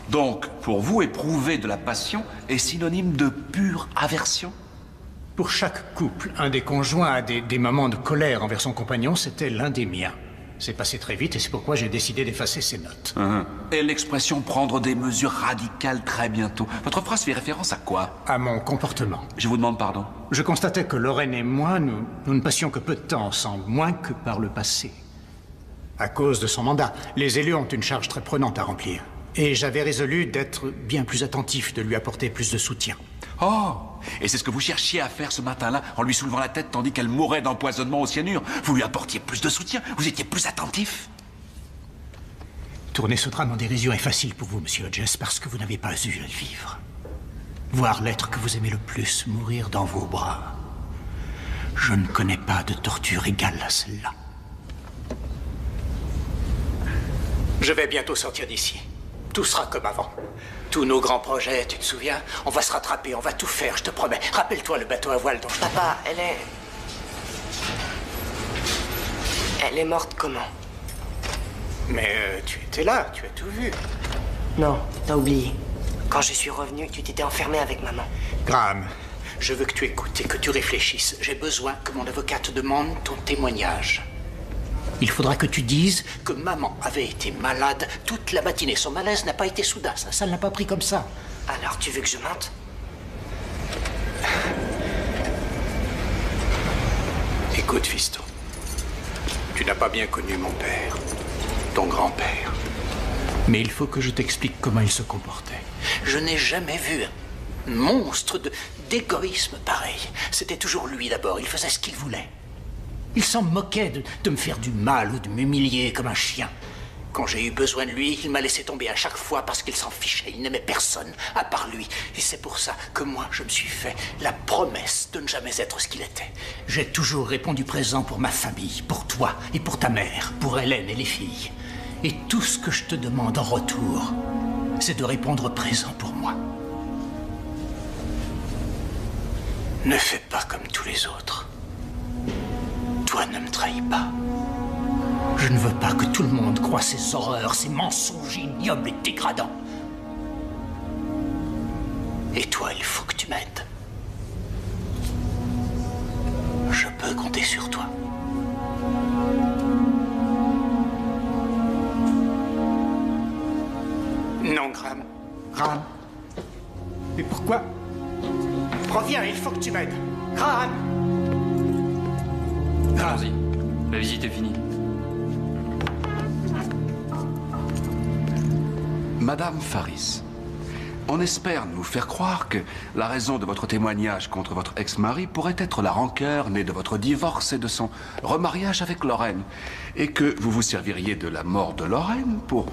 Donc, pour vous, éprouver de la passion est synonyme de pure aversion? Pour chaque couple, un des conjoints a des moments de colère envers son compagnon. C'était l'un des miens. C'est passé très vite et c'est pourquoi j'ai décidé d'effacer ces notes. Et l'expression « prendre des mesures radicales très bientôt », votre phrase fait référence à quoi? À mon comportement. Je vous demande pardon. Je constatais que Lorraine et moi, nous ne passions que peu de temps ensemble, moins que par le passé. À cause de son mandat, les élus ont une charge très prenante à remplir. Et j'avais résolu d'être bien plus attentif, de lui apporter plus de soutien. Oh! Et c'est ce que vous cherchiez à faire ce matin-là, en lui soulevant la tête tandis qu'elle mourait d'empoisonnement au cyanure. Vous lui apportiez plus de soutien, vous étiez plus attentif. Tourner ce drame en dérision est facile pour vous, monsieur Hodges, parce que vous n'avez pas eu à le vivre. Voir l'être que vous aimez le plus mourir dans vos bras. Je ne connais pas de torture égale à celle-là. Je vais bientôt sortir d'ici. Tout sera comme avant. Tous nos grands projets, tu te souviens? On va se rattraper, on va tout faire, je te promets. Rappelle-toi le bateau à voile dont je... Papa, elle est morte comment? Mais tu étais là, tu as tout vu. Non, t'as oublié. Quand je suis revenu, tu t'étais enfermé avec maman. Graham, je veux que tu écoutes et que tu réfléchisses. J'ai besoin que mon avocate te demande ton témoignage. Il faudra que tu dises que maman avait été malade toute la matinée. Son malaise n'a pas été soudain, ça ne l'a pas pris comme ça. Alors tu veux que je mente? Écoute, fiston. Tu n'as pas bien connu mon père, ton grand-père. Mais il faut que je t'explique comment il se comportait. Je n'ai jamais vu un monstre d'égoïsme pareil. C'était toujours lui d'abord, il faisait ce qu'il voulait. Il s'en moquait de me faire du mal ou de m'humilier comme un chien. Quand j'ai eu besoin de lui, il m'a laissé tomber à chaque fois parce qu'il s'en fichait. Il n'aimait personne à part lui. Et c'est pour ça que moi, je me suis fait la promesse de ne jamais être ce qu'il était. J'ai toujours répondu présent pour ma famille, pour toi et pour ta mère, pour Hélène et les filles. Et tout ce que je te demande en retour, c'est de répondre présent pour moi. Ne fais pas comme tous les autres. Toi, ne me trahis pas. Je Je ne veux pas que tout le monde croie ces horreurs, ces mensonges ignobles et dégradants. Et toi, il faut que tu m'aides. Je peux compter sur toi. Non, Graham. Graham. Mais pourquoi? Reviens, il faut que tu m'aides. Graham. Allons-y. La visite est finie. Madame Faris, on espère nous faire croire que la raison de votre témoignage contre votre ex-mari pourrait être la rancœur née de votre divorce et de son remariage avec Lorraine, et que vous vous serviriez de la mort de Lorraine pour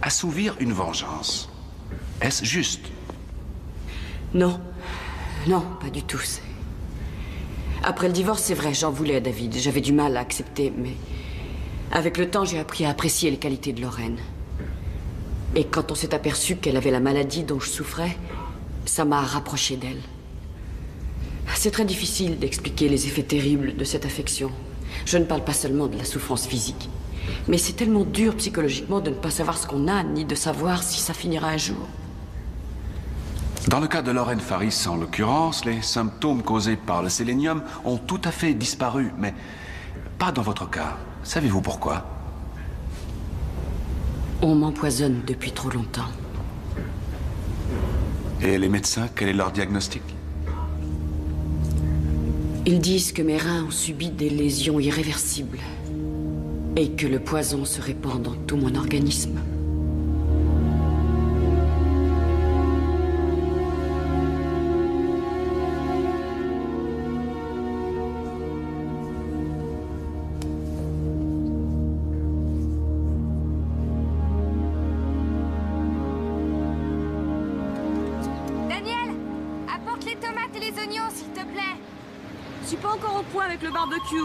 assouvir une vengeance. Est-ce juste? Non. Non, pas du tout. Après le divorce, c'est vrai, j'en voulais à David. J'avais du mal à accepter, mais avec le temps, j'ai appris à apprécier les qualités de Lorraine. Et quand on s'est aperçu qu'elle avait la maladie dont je souffrais, ça m'a rapproché d'elle. C'est très difficile d'expliquer les effets terribles de cette affection. Je ne parle pas seulement de la souffrance physique, mais c'est tellement dur psychologiquement de ne pas savoir ce qu'on a, ni de savoir si ça finira un jour. Dans le cas de Lorraine Faris, en l'occurrence, les symptômes causés par le sélénium ont tout à fait disparu, mais pas dans votre cas. Savez-vous pourquoi? On m'empoisonne depuis trop longtemps. Et les médecins, quel est leur diagnostic? Ils disent que mes reins ont subi des lésions irréversibles et que le poison se répand dans tout mon organisme.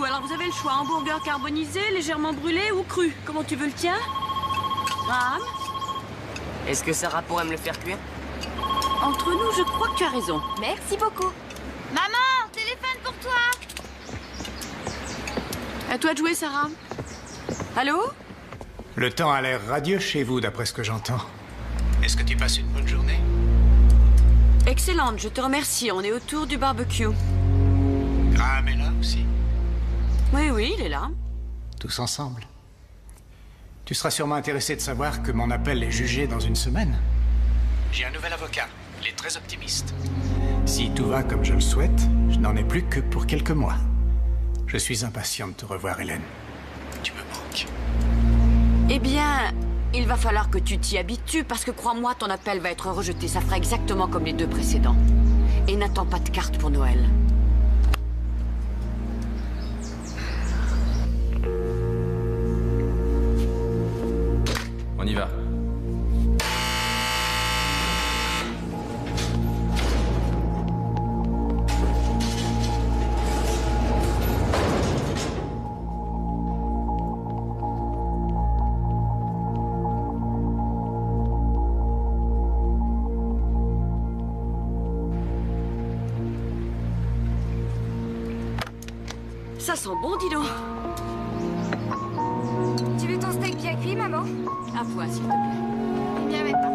Alors vous avez le choix, hamburger carbonisé, légèrement brûlé ou cru. Comment tu veux le tien? Graham? Est-ce que Sarah pourrait me le faire cuire? Entre nous, je crois que tu as raison. Merci beaucoup. Maman, téléphone pour toi. À toi de jouer, Sarah. Allô? Le temps a l'air radieux chez vous, d'après ce que j'entends. Est-ce que tu passes une bonne journée? Excellente, je te remercie. On est autour du barbecue. Graham est là aussi? Oui, oui, il est là. Tous ensemble. Tu seras sûrement intéressé de savoir que mon appel est jugé dans une semaine. J'ai un nouvel avocat. Il est très optimiste. Si tout va comme je le souhaite, je n'en ai plus que pour quelques mois. Je suis impatient de te revoir, Hélène. Tu me manques. Eh bien, il va falloir que tu t'y habitues parce que crois-moi, ton appel va être rejeté. Ça fera exactement comme les deux précédents. Et n'attends pas de carte pour Noël. On y va. Ça sent bon, dis donc. Tu veux ton steak bien cuit, maman? Un point, s'il te plaît. Eh bien, mais pas.